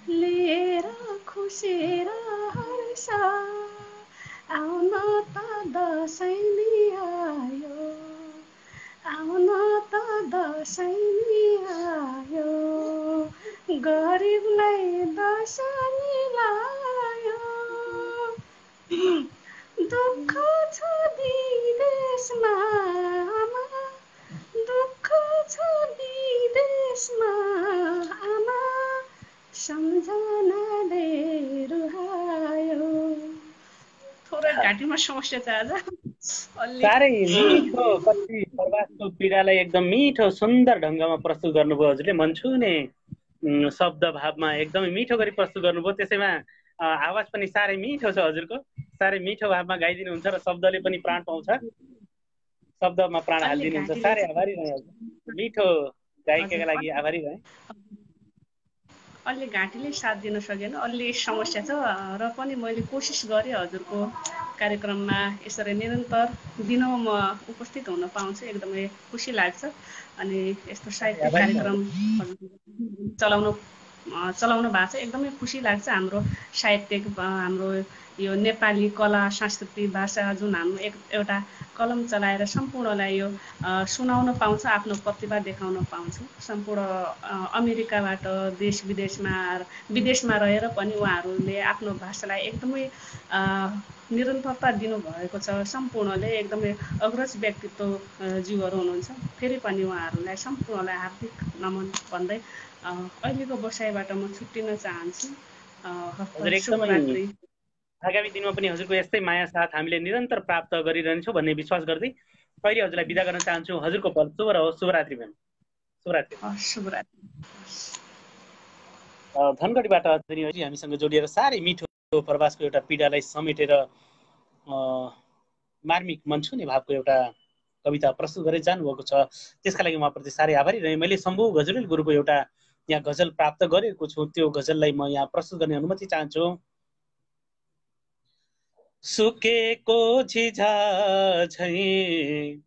लिएर खुसी र हर्ष, आउन त दसैँ आयो, आउन त दसैँ आयो, गरिबलाई दसैँ मिलायो। दुःख छ विदेशमा आमा, दुःख छ विदेशमा आमा, सम्झनाले रुहायो। थोरै घाँटीमा समस्या छ आज। साह्रै मिठो, कति प्रवासको पीडालाई एकदम मिठो सुन्दर ढङ्गमा प्रस्तुत गर्नुभयो हजुरले। मन छुने शब्द भावमा एकदमै मिठो गरी प्रस्तुत गर्नुभयो। त्यसैमा आवाज पनि साह्रै मिठो छ हजुरको, साह्रै मिठो भावमा गाइदिनुहुन्छ र शब्दले पनि प्राण पाउँछ, शब्दमा प्राण हालिदिनुहुन्छ। साह्रै आभारी रहे हजुर, मिठो गायिकाका लागि आभारी रहे। अलि घाँटीले साथ दिन सकेन, अलि समस्या छ र पनि मैले कोसिस गरेँ हजुरको कार्यक्रममा यसरी निरन्तर दिनौँ म उपस्थित हुन पाउँछु, एकदमै खुसी लाग्छ। अनि यस्तो साहित्यिक आभारी म कार्यक्रम चलाउनु चलाउनु भएको छ, एकदमै खुसी लाग्छ। हाम्रो साहित्यिक हाम्रो यो नेपाली कला संस्कृति भाषा जुन हाम्रो एउटा कलम चलाएर सम्पूर्णलाई यो सुनाउन पाउँछ, आफ्नो प्रतिभा देखाउन पाउँछु। सम्पूर्ण अमेरिकाबाट विदेशमा रहेर पनि उहाँहरूले आफ्नो भाषालाई एकदमै निरन्तरता दिनुभएको छ। सम्पूर्णले एकदमै अग्रज व्यक्तित्व जीवहरू हुनुहुन्छ। फेरि पनि उहाँहरूलाई सम्पूर्णलाई हार्दिक नमन भन्दै अहिलेको बसाइबाट म छुट्टिन चाहन्छु। हजुर एकदमै शुभरात्रि। आगामी दिनमा पनि हजुरको यस्तै माया साथ हामीले निरन्तर प्राप्त गरिरहन्छौँ भन्ने विश्वास गर्दै अहिले हजुरलाई बिदा गर्न चाहन्छु। हजुरको पल शुभ रहोस्। शुभरात्रि म्याम। शुभरात्रि। शुभरात्रि। धनगढीबाट हजुर हामीसँग जोडिएर साह्रै मिठो प्रवासको एउटा पीडालाई समेटेर मार्मिक मन छुने भावको एउटा कविता प्रस्तुत गरेर जानुभएको छ। त्यसका लागि उहाँप्रति साह्रै आभारी रहेँ। मैले शम्भु गजरेल गुरुको एउटा यहाँ गजल प्राप्त गरेको छु, त्यो गजललाई म यहाँ प्रस्तुत गर्ने अनुमति चाहन्छु। सुकेको झिझा झैं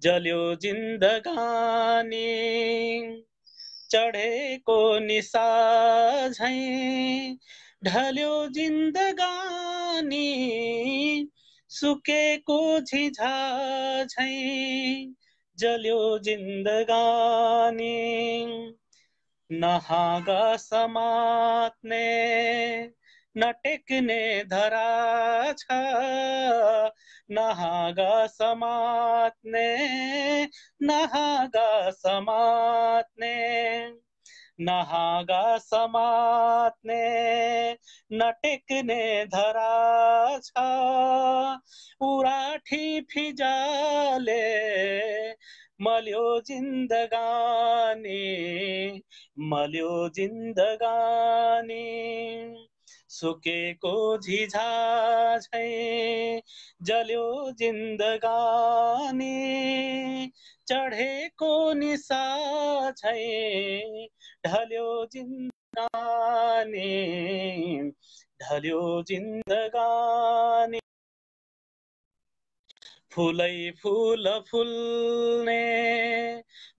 जल्यो जिन्दगानी, चढेको निसा झैं ढल्यो जिन्दगानी, सुकेको झिझा झैं जल्यो जिन्दगानी, नहाँगा समात्ने नटेक्ने धरा छ, नहाँगा समात्ने नहाँगा समात्ने, नहाँगा समात्ने नटेक्ने धरा छ, उराठी फिजाले मल्यो जिन्दगानी, मल्यो जिन्दगानी, सुकेको झिझा झैं जल्यो जिन्दगानी, चढेको निसा झैं ढल्यो जिन्दगानी, ढल्यो जिन्दगानी, फुलै फुल फुल्ने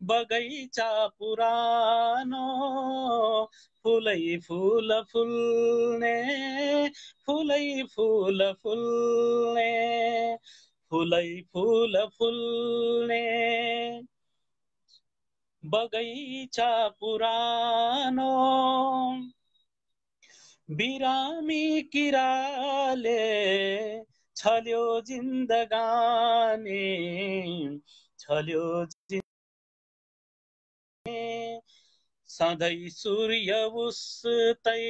बगैँचा पुरानो, फुलै फुल फुल्ने, फुलै फुल फुल्ने, फुलै फुल फुल्ने बगैँचा पुरानो, बिरामी किराले छल्यो जिन्दगानी, छल्यो सधैँ सूर्य उस्तै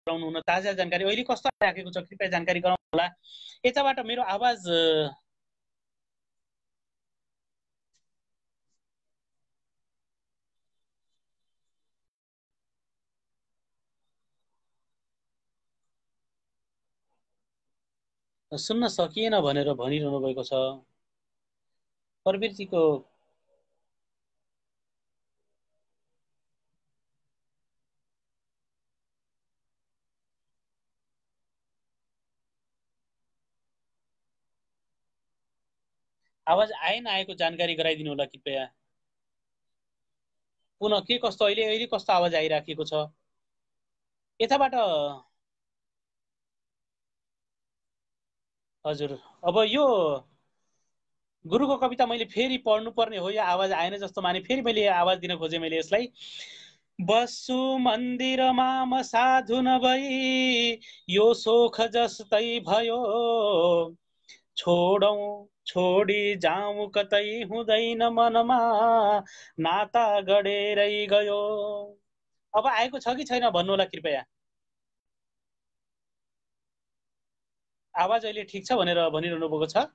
गराउनु हुन ताजा जानकारी अहिले कस्तो राखेको छ कृपया जानकारी गराउनु होला। यताबाट मेरो आवाज सुन्न सकिएन भनेर भनिरहनु भएको छ। प्रवृत्तिको आवाज आएन आएको जानकारी गराइदिनु होला कृपया। पुनः के कस्तो अहिले कस्तो आवाज आइराखेको छ यताबाट? हजुर, अब यो गुरुको कविता मैले फेरि पढ्नुपर्ने हो या आवाज आएन जस्तो माने फेरि मैले आवाज दिन खोजेँ मैले यसलाई। बस्छु मन्दिरमा म साधु नभई यो सोख जस्तै भयो, छोडी जाउँ कतै हुँदैन मनमा नाता गडेरै गयो। अब आएको छ कि छैन भन्नु होला कृपया। आवाज अहिले ठिक छ भनेर भनिरहनु भएको छ।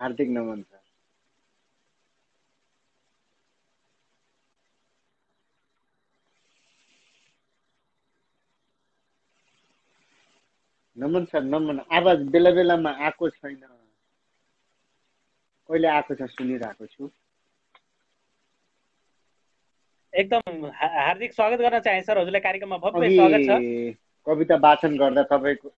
हार्दिक नमन सर। नमन सर, नमन। आवाज बेला बेलामा आएको छैन, कहिले आएको छ सुनिरहेको छु। एकदम हार्दिक स्वागत गर्न चाहे सर, हजुरलाई कार्यक्रममा भव्य स्वागत छ। कविता वाचन गर्दा तपाईको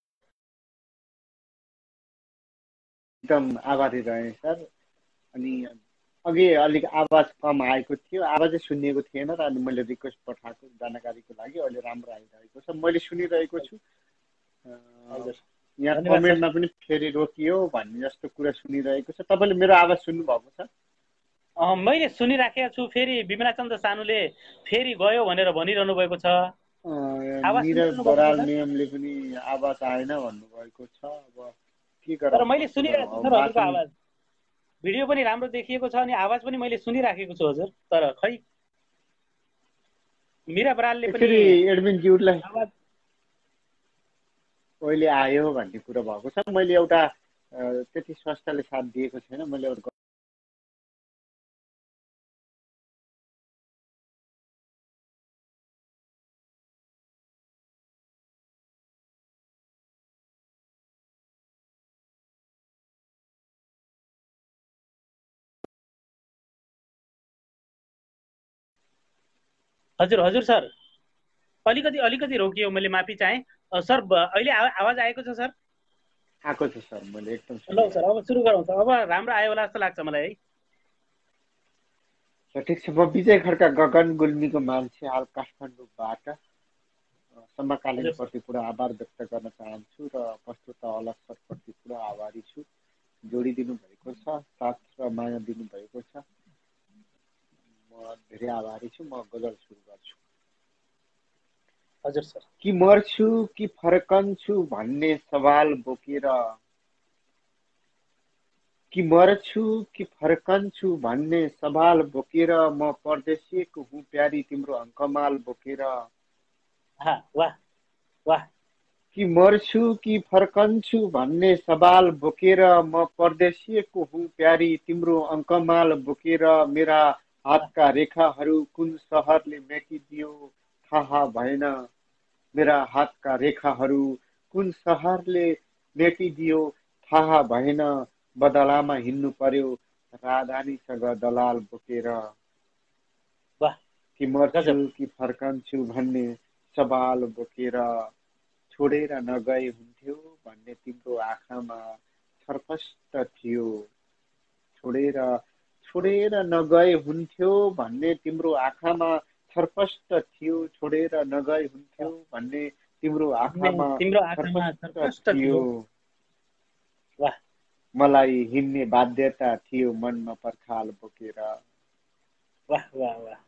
एकदम आभारी रहे सर। अनि अघि अलिक आवाज कम आएको थियो, आवाजै सुनिएको थिएन र अनि मैले रिक्वेस्ट पठाएको जानकारीको लागि। अहिले राम्रो आइरहेको छ, मैले सुनिरहेको छु। यहाँ कमेन्टमा पनि फेरि रोकियो भन्ने जस्तो कुरा सुनिरहेको छ। तपाईँले मेरो आवाज सुन्नुभएको छ? मैले सुनिराखेको छु। फेरि विमलाचन्द्र सानुले फेरि गयो भनेर भनिरहनु भएको छ। निरज बराल नियमले पनि आवाज आएन भन्नुभएको छ। अब के गरौँ? तर मैले सुनिरहेको छु सर हजुरको आवाज, भिडियो पनि राम्रो देखिएको छ अनि आवाज पनि मैले सुनिराखेको छु हजुर। तर खै मीरा बरालले पनि एडमिन ज्यूलाई अहिले आयो भन्ने कुरा भएको छ। मैले एउटा त्यति संस्थाले साथ दिएको छैन। मैले एउटा हजुर हजुर सर, अलिकति रोकियो, मैले माफी चाहेँ सर। अहिले आवाज आएको छ सर? आएको छ सर, मैले एकदम। ल सर अब सुरु गरौँ सर, अब राम्रो आयो होला जस्तो लाग्छ मलाई है। ठिक छ। म विजय खड्का गगन गुल्मीको मान्छे, हाल काठमाडौँबाट समकालीन प्रति पुरा आभार व्यक्त गर्न चाहन्छु र प्रस्तुत अलग सरप्रति पुरा आभारी छु। जोडिदिनु भएको छ, साथ र माया दिनुभएको छ, म धेरै आभारी छु। म गजल सुरु गर्छु। हजुर सर। कि मर्छु कि फर्कन्छु भन्ने सवाल बोकेर, कि मर्छु कि फर्कन्छु भन्ने सवाल बोकेर, म परदेशिएको हुँ प्यारी तिम्रो अङ्कमाल बोकेर। वाह वाह, कि मर्छु कि फर्कन्छु भन्ने सवाल बोकेर म परदेशिएको हुँ प्यारी तिम्रो अङ्कमाल बोकेर मेरा हातका रेखाहरू कुन सहरले मेटिदियो थाहा भएन मेरा हातका रेखाहरू कुन सहरले मेटिदियो थाहा भएन बदलामा हिँड्नु पर्यो राजधानीसँग दलाल बोकेर वाह कि मर्छु गजब कि फर्कन्छु भन्ने सवाल बोकेर छोडेर नगए हुन्थ्यो भन्ने तिम्रो आँखामा छरपष्ट थियो छोडेर छोडेर नगए हुन्थ्यो भन्ने तिम्रो आँखामा छरपष्ट थियो छोडेर नगए हुन्थ्यो भन्ने तिम्रो आँखामा तिम्रो आँखामा छरपष्ट प्रष्ट थियो थियो वाह मलाई हिँड्ने बाध्यता थियो मनमा पर्खाल बोकेर वाह वाह वाह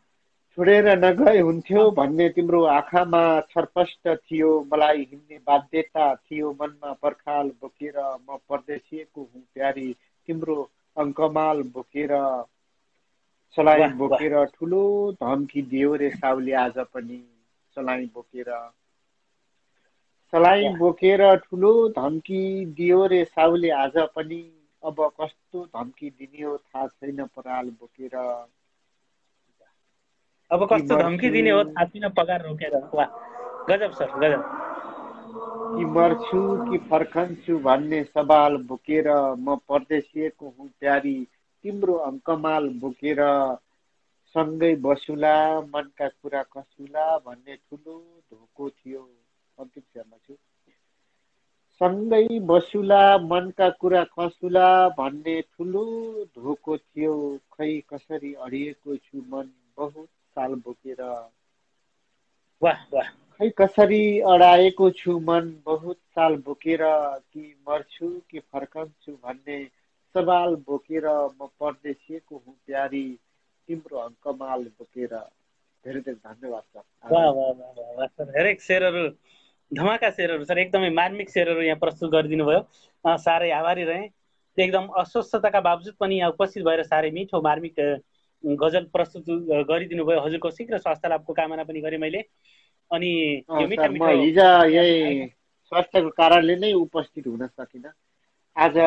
छोडेर नगए हुन्थ्यो भन्ने तिम्रो आँखामा छरपष्ट थियो मलाई हिँड्ने बाध्यता थियो मनमा पर्खाल बोकेर म परदेशिएको हुँ प्यारी तिम्रो अङ्कमाल बोकेर सलाई वाह वाह बोकेर ठुलो धम्की दियो रे साउले आज पनि सलाई बोकेर सलाई वाह बोकेर ठुलो धम्की दियो रे साउले आज पनि अब कस्तो धम्की दिने हो थाहा छैन पराल बोकेर अब कि कस्तो धम्की मर्छु दिने हो थाहा छैन पगार रोकेर वाह गजब सर गजब कि मर्छु कि फर्कन्छु भन्ने सवाल बोकेर म परदेशिएको हुँ प्यारी तिम्रो अङ्कमाल बोकेर सँगै बसुला मनका कुरा कसुला भन्ने ठुलो धोको थियो अन्तिम चरणमा छु सँगै बसुला मनका कुरा कसुला भन्ने ठुलो धोको थियो खै कसरी अडिएको छु मन बहुत साल बोकेर वाह वाह खै कसरी अडाएको छु मन बहुत साल बोकेर कि मर्छु कि फर्कन्छु भन्ने सवाल बोकेर म परदेशिएको हुँ प्यारी तिम्रो अङ्कमाल बोकेर धेरै धेरै धन्यवाद सर वाह वाह वाह वाह वाह सर हरेक शेरहरू धमाका शेरहरू सर एकदमै मार्मिक शेरहरू यहाँ प्रस्तुत गरिदिनु भयो साह्रै आभारी रहेँ एकदम अस्वस्थताका बावजुद पनि यहाँ उपस्थित भएर साह्रै मिठो मार्मिक गजल प्रस्तुत गरिदिनु भयो हजुरको शीघ्र स्वास्थ्य लाभको कामना पनि गरेँ मैले अनि यो मिठा सर म मिठो हिजो यही स्वास्थ्यको कारणले नै उपस्थित हुन सकिनँ आज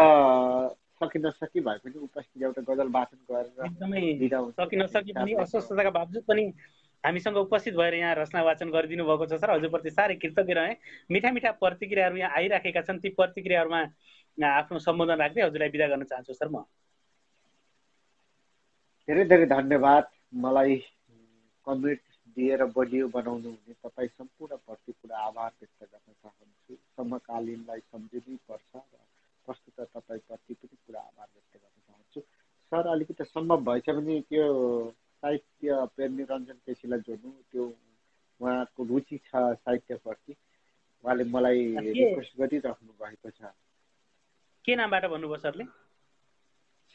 सकि नसकी भए पनि उपस्थित एउटा गजल वाचन गरेर एकदमै दिँदा हुन्छ सकि नसकी पनि भन्ने अस्वस्थताका बावजुद पनि हामीसँग उपस्थित भएर यहाँ रचना वाचन गरिदिनु भएको छ सर हजुरप्रति साह्रै कृतज्ञ रहेँ मिठा मिठा प्रतिक्रियाहरू यहाँ आइराखेका छन् ती प्रतिक्रियाहरूमा आफ्नो सम्बोधन राख्दै हजुरलाई बिदा गर्न चाहन्छु सर म धेरै धेरै धन्यवाद मलाई कमेन्ट दिएर बलियो बनाउनु हुने तपाईँ सम्पूर्णप्रति पुरा आभार व्यक्त गर्न चाहन्छु समकालीनलाई सम्झिनै पर्छ र प्रस्तुत तपाईँप्रति पनि पुरा आभार व्यक्त गर्न चाहन्छु सर अलिकति सम्भव भएछ भने त्यो साहित्य प्रेमी रञ्जन केसीलाई जोड्नु त्यो उहाँको रुचि छ साहित्यप्रति उहाँले मलाई रिक्वेस्ट गरिराख्नु भएको छ के नामबाट भन्नुभयो सरले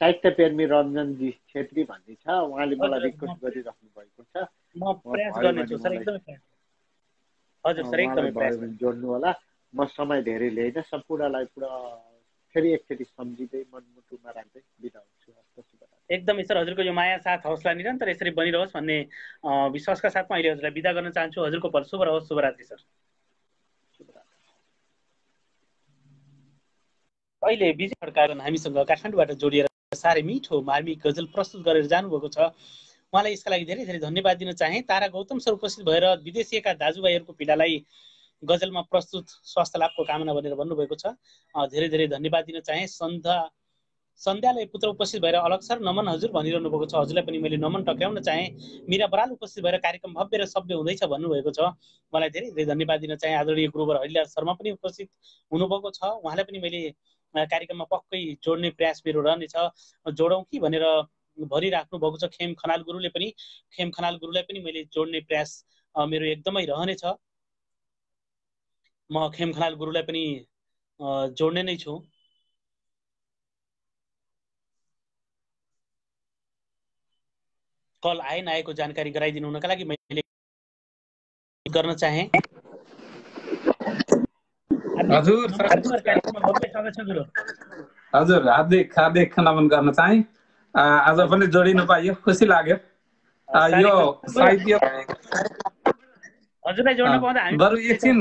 साहित्य प्रेमी रञ्जनजी छेत्री भन्ने छ उहाँले मलाई रिक्वेस्ट गरिराख्नु भएको छ म प्रयास गर्नेछु सर एकदमै हजुर सर एकदमै प्रयास जोड्नु होला म समय धेरै लिएन सम्पूर्णलाई पुरा फेरि एकचोटि सम्झिँदै मनमुटुमा राख्दै बिदा हुन्छु एकदमै सर हजुरको यो माया साथ हौसला निरन्तर यसरी बनिरहोस् भन्ने विश्वासका साथमा अहिले हजुरलाई बिदा गर्न चाहन्छु हजुरको पल शुभ रहोस् शुभरात्रि सर अहिले विजय खड्का हामीसँग काठमाडौँबाट जोडिएर साह्रै मिठो मार्मिक गजल प्रस्तुत गरेर जानुभएको छ उहाँलाई यसका लागि धेरै धेरै धन्यवाद दिन चाहे तारा गौतम सर उपस्थित भएर विदेशीका दाजुभाइहरूको पीडालाई गजलमा प्रस्तुत स्वास्थ्य लाभको कामना भनेर भन्नुभएको छ धेरै धेरै धन्यवाद दिन चाहे सन्ध्यालय पुत्र उपस्थित भएर अलग सर नमन हजुर भनिरहनु भएको छ हजुरलाई पनि मैले नमन टक्राउन चाहे मीरा बराल उपस्थित भएर कार्यक्रम भव्य र सभ्य हुँदैछ भन्नुभएको छ उहाँलाई धेरै धेरै धन्यवाद दिन चाहे आदरणीय गुरुवर हरिलाल शर्मा पनि उपस्थित हुनुभएको छ उहाँलाई पनि मैले कार्यक्रममा पक्कै जोड्ने प्रयास मेरो रहनेछ जोडौँ कि भनेर भरिराख्नु भएको छ खेम खनाल गुरुलाई पनि मैले जोड्ने प्रयास मेरो एकदमै रहनेछ म खेम खनाल गुरुलाई पनि जोड्ने नै छु कल आए नआएको जानकारी गराइदिनु हुनका लागि मैले गर्न चाहे हजुर हार्दिक नमन गर्न चाहे आज पनि जोडिनु पाइयो खुसी लाग्यो यो साहित्य हजुरलाई जोड्न पाउँदा हामी बरु एकछिन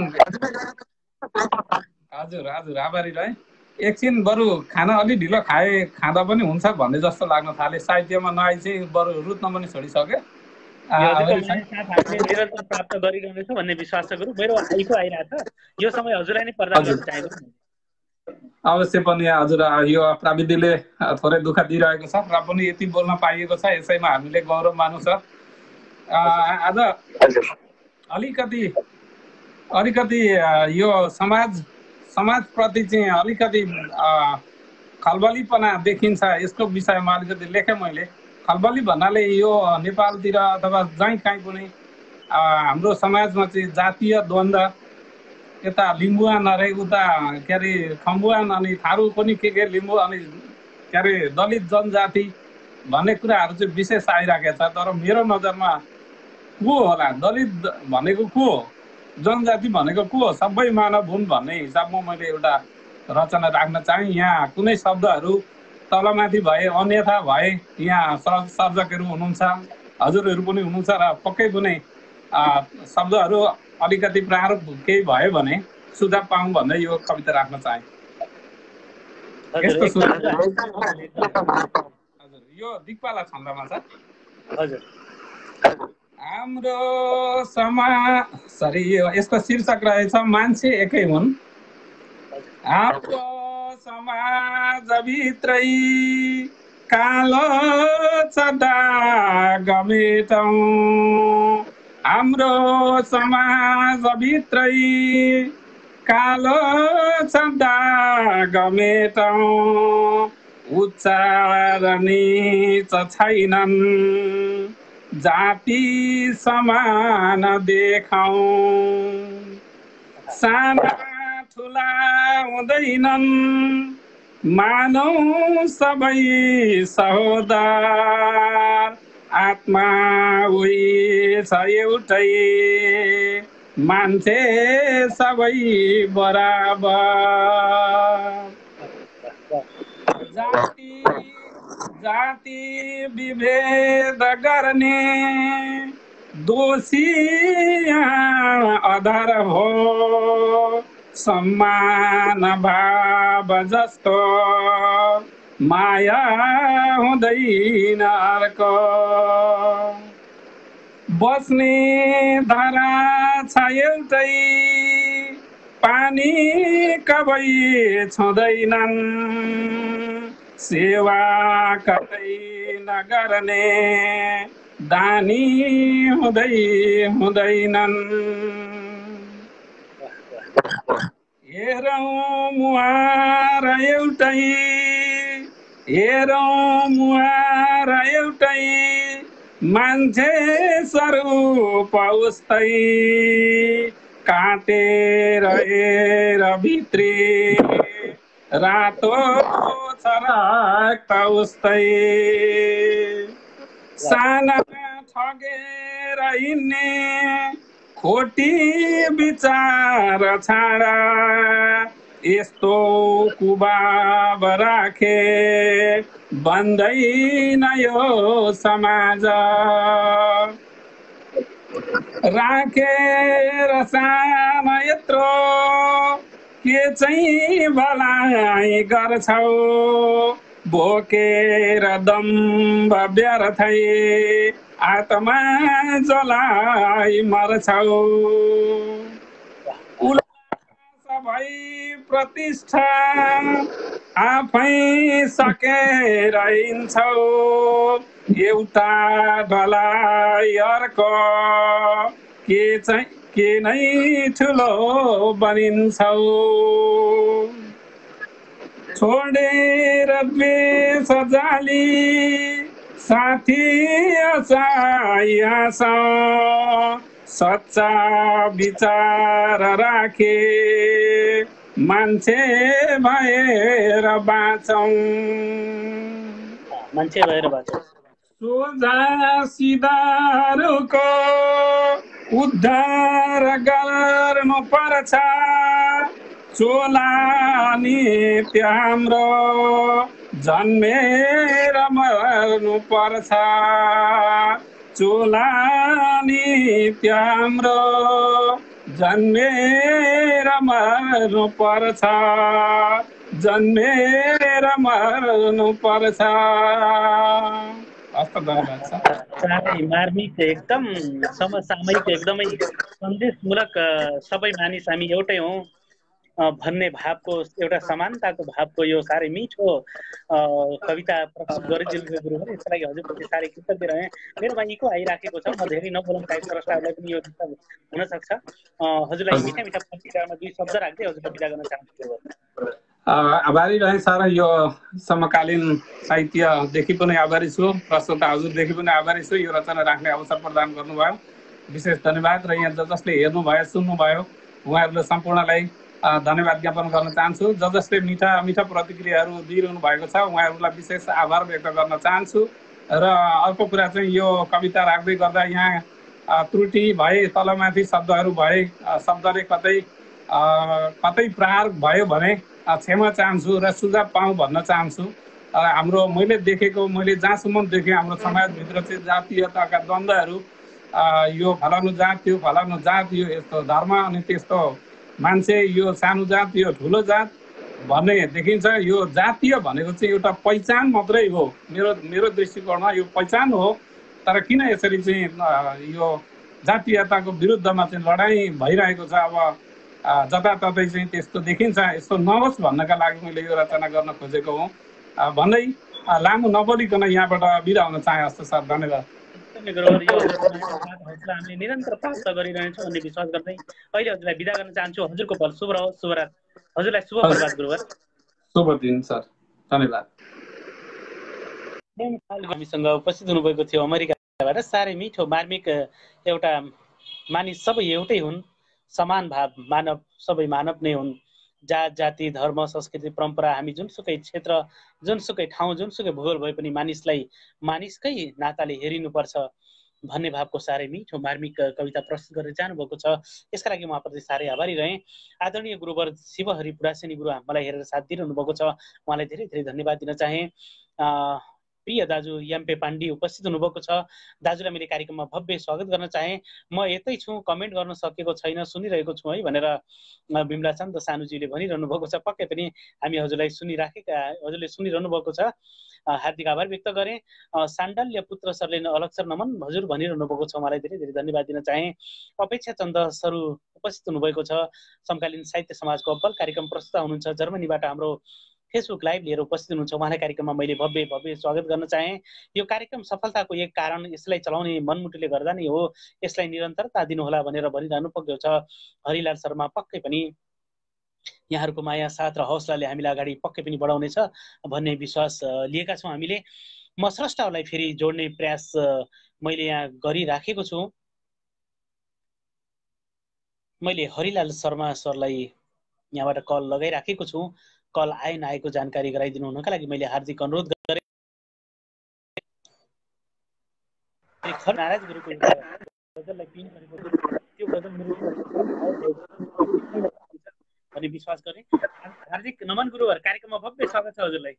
हजुर हजुर आभारी रहे। एकछिन बरु खाना अलि ढिलो खाँदा पनि हुन्छ भन्ने जस्तो लाग्न थाले। साहित्यमा नआइ चाहिँ बरु रुच्न पनि छोडिसक्यो। यो हजुरको आभारी माया साथ हामीले निरन्तर प्राप्त गरिरहनेछौँ भन्ने विश्वास गरौँ। मेरो आइफो आइरहेको छ, यो समय हजुरलाई नै प्रदान गर्न चाहेको। अवश्य पनि हजुर, यो प्राविधिकले थोरै दुःख दिइरहेको छ र पनि यति बोल्न पाइएको छ, यसैमा हामीले गौरव मान्नु छ। आज अलिकति यो समाजप्रति चाहिँ अलिकति खलबलीपना देखिन्छ। यसको विषयमा अलिकति लेखेँ मैले। खलबली भन्नाले यो नेपालतिर अथवा जहीँ कहीँ पनि हाम्रो समाजमा चाहिँ जातीय द्वन्द्व, यता लिम्बुवा नरे उता के अरे खम्बुवान अनि थारू पनि के लिम्बू अनि के अरे दलित जनजाति भन्ने कुराहरू चाहिँ विशेष आइरहेको छ। तर मेरो नजरमा को होला, दलित भनेको को हो, जनजाति भनेको को हो, सबै मानव हुन् भन्ने हिसाबमा मैले एउटा रचना राख्न चाहेँ। यहाँ कुनै शब्दहरू तलमाथि भए, अन्यथा भए, यहाँ सर्जकहरू हुनुहुन्छ, हजुरहरू पनि हुनुहुन्छ र पक्कै पनि शब्दहरू अलिकति प्रारूप केही भयो भने सुझाव पाऊँ भन्दै यो कविता राख्न चाहे। यो दिक्पाला छन्दमा छ। हाम्रो यसको शीर्षक रहेछ मान्छे एकै हुन्। हाम्रो समाजभित्रै कालो छ दाग मेटौँ, हाम्रो समाजभित्रै कालो छ दाग मेटौँ, उच्चारणी छैनन् जाति समान देखाउँ, साना ठुला हुँदैनन् मानौ सबै सहोदर, आत्मा उही छ एउटै मान्छे सबै बराबर, जाति विभेद गर्ने दोषी अधर हो, सम्मान भाव जस्तो माया हुँदैन अर्को, बस्ने धारा छ एउटै पानी कबै छँदैनन्, सेवा कतै नगर्ने दानी हुँदैनन्, हेरौँ मुहार एउटै मान्छे स्वरूप उस्तै, काटेर हेर भित्री रातो छ रक्त उस्तै, साना ठगेर हिँड्ने खोटी विचार छाडा, यस्तो कुबाब राखे बन्दैन यो समाज, राखेर साना यत्रो के चाहिँ भलाइ गर्छौ, बोकेर दम्ब व्यर्थै आत्मा जलाई मर्छौ, सबै प्रतिष्ठा आफै सकेर हिँड्छौ, एउटा ढलाई अर्को के नै ठुलो बनिन्छौ, छोडेर द्वेष जाली साथी हाँस, सच्चा विचार राखे मान्छे भएर बाँचौँ, सोझा सिधाहरूको उद्धार गर्नु पर्छ, चोला नित्य हाम्रो जन्मेर मर्नु पर्छ, चोला नित्य हाम्रो जन्मेर मर्नु पर्छ, जन्मेर मर्नु पर्छ। हस्त धन्यवाद छ। साह्रै मार्मिक एकदम समसामयिक एकदमै सन्देशमूलक सबै मानिस हामी एउटै हौँ भन्ने भावको एउटा समानताको भावको यो साह्रै मिठो कविता प्रस्तुत गरिदिनु गुरुहरू। यसको लागि हजुरप्रति साह्रै कृतज्ञ रहेँ। मेरोमा इको आइराखेको छ, म धेरै नबोलाउँ, सायद स्रष्टाहरूलाई पनि यो डिस्टर्ब हुनसक्छ। हजुरलाई मिठा मिठा प्रतिक्रियामा 2 शब्द राख्दै हजुरलाई बिदा गर्न चाहन्छु। आभारी रहेँ सर, यो समकालीन साहित्यदेखि पनि आभारी छु, प्रस्तुत हजुरदेखि पनि आभारी छु, यो रचना राख्ने अवसर प्रदान गर्नुभयो, विशेष धन्यवाद। र यहाँ जसले हेर्नुभयो सुन्नुभयो उहाँहरूले सम्पूर्णलाई धन्यवाद ज्ञापन गर्न चाहन्छु। जसले मिठा मिठा प्रतिक्रियाहरू दिइरहनु भएको छ उहाँहरूलाई विशेष आभार व्यक्त गर्न चाहन्छु। र अर्को कुरा चाहिँ यो कविता राख्दै गर्दा यहाँ त्रुटि भए, तलमाथि शब्दहरू भए, शब्दले कतै प्रहार भयो भने क्षमा चाहन्छु र सुझाव पाऊँ भन्न चाहन्छु। हाम्रो मैले जहाँसम्म देखेँ हाम्रो समाजभित्र चाहिँ जातीयताका द्वन्द्वहरू, यो फलानु जात त्यो फलानु जात, यो यस्तो धर्म अनि त्यस्तो मान्छे, यो सानो जात यो ठुलो जात भन्ने देखिन्छ। यो जातीय भनेको चाहिँ एउटा पहिचान मात्रै हो, मेरो दृष्टिकोणमा यो पहिचान हो। तर किन यसरी चाहिँ यो जातीयताको विरुद्धमा चाहिँ लडाइँ भइरहेको छ, अब जताततै चाहिँ त्यस्तो देखिन्छ। यस्तो नहोस् भन्नका लागि मैले यो रचना गर्न खोजेको हुँ भन्दै लामो नबोलिकन यहाँबाट बिदा हुन चाहे। हस्त सर, धन्यवाद। हामीले निरन्तर प्राप्त गरिरहेछौँ भन्ने विश्वास गर्दै अहिले हजुरलाई बिदा गर्न चाहन्छु। हजुरको पल शुभ रहोस्, शुभरात। हजुरलाई शुभ प्रभात गुरुवर। शुभ दिन सर, धन्यवाद। हामीसँग उपस्थित हुनुभएको थियो अमेरिकाबाट। साह्रै मिठो मार्मिक एउटा मानिस सबै एउटै हुन्, समान भाव, मानव सबै मानव नै हुन्। जात जाति धर्म संस्कृति परम्परा हामी जुनसुकै क्षेत्र जुनसुकै ठाउँ जुनसुकै भूगोल भए पनि मानिसलाई मानिसकै नाताले हेरिनुपर्छ भन्ने भावको साह्रै मिठो मार्मिक कविता प्रस्तुत गरेर जानुभएको छ। यसका लागि म आफूप्रति साह्रै आभारी रहेँ। आदरणीय गुरुवर शिवहरि पुडासेनी गुरु मलाई हेरेर साथ दिइरहनु भएको छ, उहाँलाई धेरै धेरै धन्यवाद दिन चाहे। प्रिय दाजु एमपे पाण्डी उपस्थित हुनुभएको छ, दाजुलाई मैले कार्यक्रममा भव्य स्वागत गर्न चाहे। म यतै छु, कमेन्ट गर्न सकेको छैन, सुनिरहेको छु है भनेर बिमला चन्द सानुजीले भनिरहनु भएको छ। पक्कै पनि हामी हजुरलाई हजुरले सुनिरहनु भएको छ, हार्दिक आभार व्यक्त गरेँ। साण्डल्य पुत्र सरले अलक्षर नमन हजुर भनिरहनु भएको छ, उहाँलाई धेरै धेरै धन्यवाद दिन चाहे। अपेक्षा चन्द सरु उपस्थित हुनुभएको छ, समकालीन साहित्य समाजको अब्बल कार्यक्रम प्रस्तुत हुनुहुन्छ, जर्मनीबाट हाम्रो फेसबुक लाइभ लिएर उपस्थित हुनुहुन्छ, उहाँलाई कार्यक्रममा मैले भव्य भव्य स्वागत गर्न चाहे। यो कार्यक्रम सफलताको एक कारण यसलाई चलाउने मनमुटुले गर्दा नै हो, यसलाई निरन्तरता दिनुहोला भनेर भनिरहनु पर्यो छ हरिलाल शर्मा। पक्कै पनि यहाँहरूको माया साथ र हौसलाले हामीलाई अगाडि पक्कै पनि बढाउनेछ भन्ने विश्वास लिएका छौँ हामीले। म स्रष्टाहरूलाई फेरि जोड्ने प्रयास मैले यहाँ गरिराखेको छु। मैले हरिलाल शर्मा सरलाई यहाँबाट कल लगाइराखेको छु, कल आए नआएको जानकारी गराइदिनु हुनका लागि मैले हार्दिक अनुरोध गरेँ। नाराज गुरुको गजललाई पिन गरेको त्यो गजल भन्ने विश्वास गरेँ। हार्दिक नमन गुरुवर, कार्यक्रममा भव्य स्वागत छ हजुरलाई।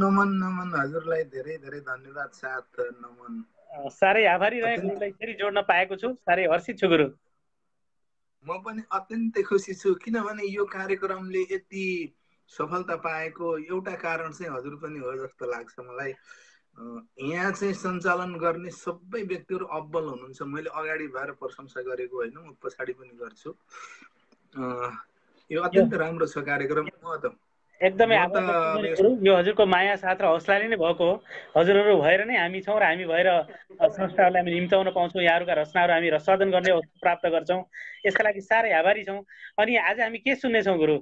नमन नमन, हजुरलाई धेरै धेरै धन्यवाद साथ नमन। साह्रै आभारी रहेँ गुरुलाई फेरि जोड्न पाएको छु, साह्रै हर्षित छु गुरु। म पनि अत्यन्तै खुसी छु, किनभने यो कार्यक्रमले यति सफलता पाएको एउटा कारण चाहिँ हजुर पनि हो जस्तो लाग्छ मलाई। यहाँ चाहिँ सञ्चालन गर्ने सबै व्यक्तिहरू अब्बल हुनुहुन्छ। मैले अगाडि भएर प्रशंसा गरेको होइन, म पछाडि पनि गर्छु। यो अत्यन्त राम्रो छ कार्यक्रम। एकदमै आभार गुरु, यो हजुरको माया साथ र हौसलाले नै भएको हो। हजुरहरू भएर नै हामी छौँ र हामी भएर संस्थाहरूलाई हामी निम्ताउन पाउँछौँ, यहाँहरूका रचनाहरू हामी रसादन गर्ने अवसर प्राप्त गर्छौँ, यसका लागि साह्रै आभारी छौँ। अनि आज हामी के सुन्नेछौँ गुरु?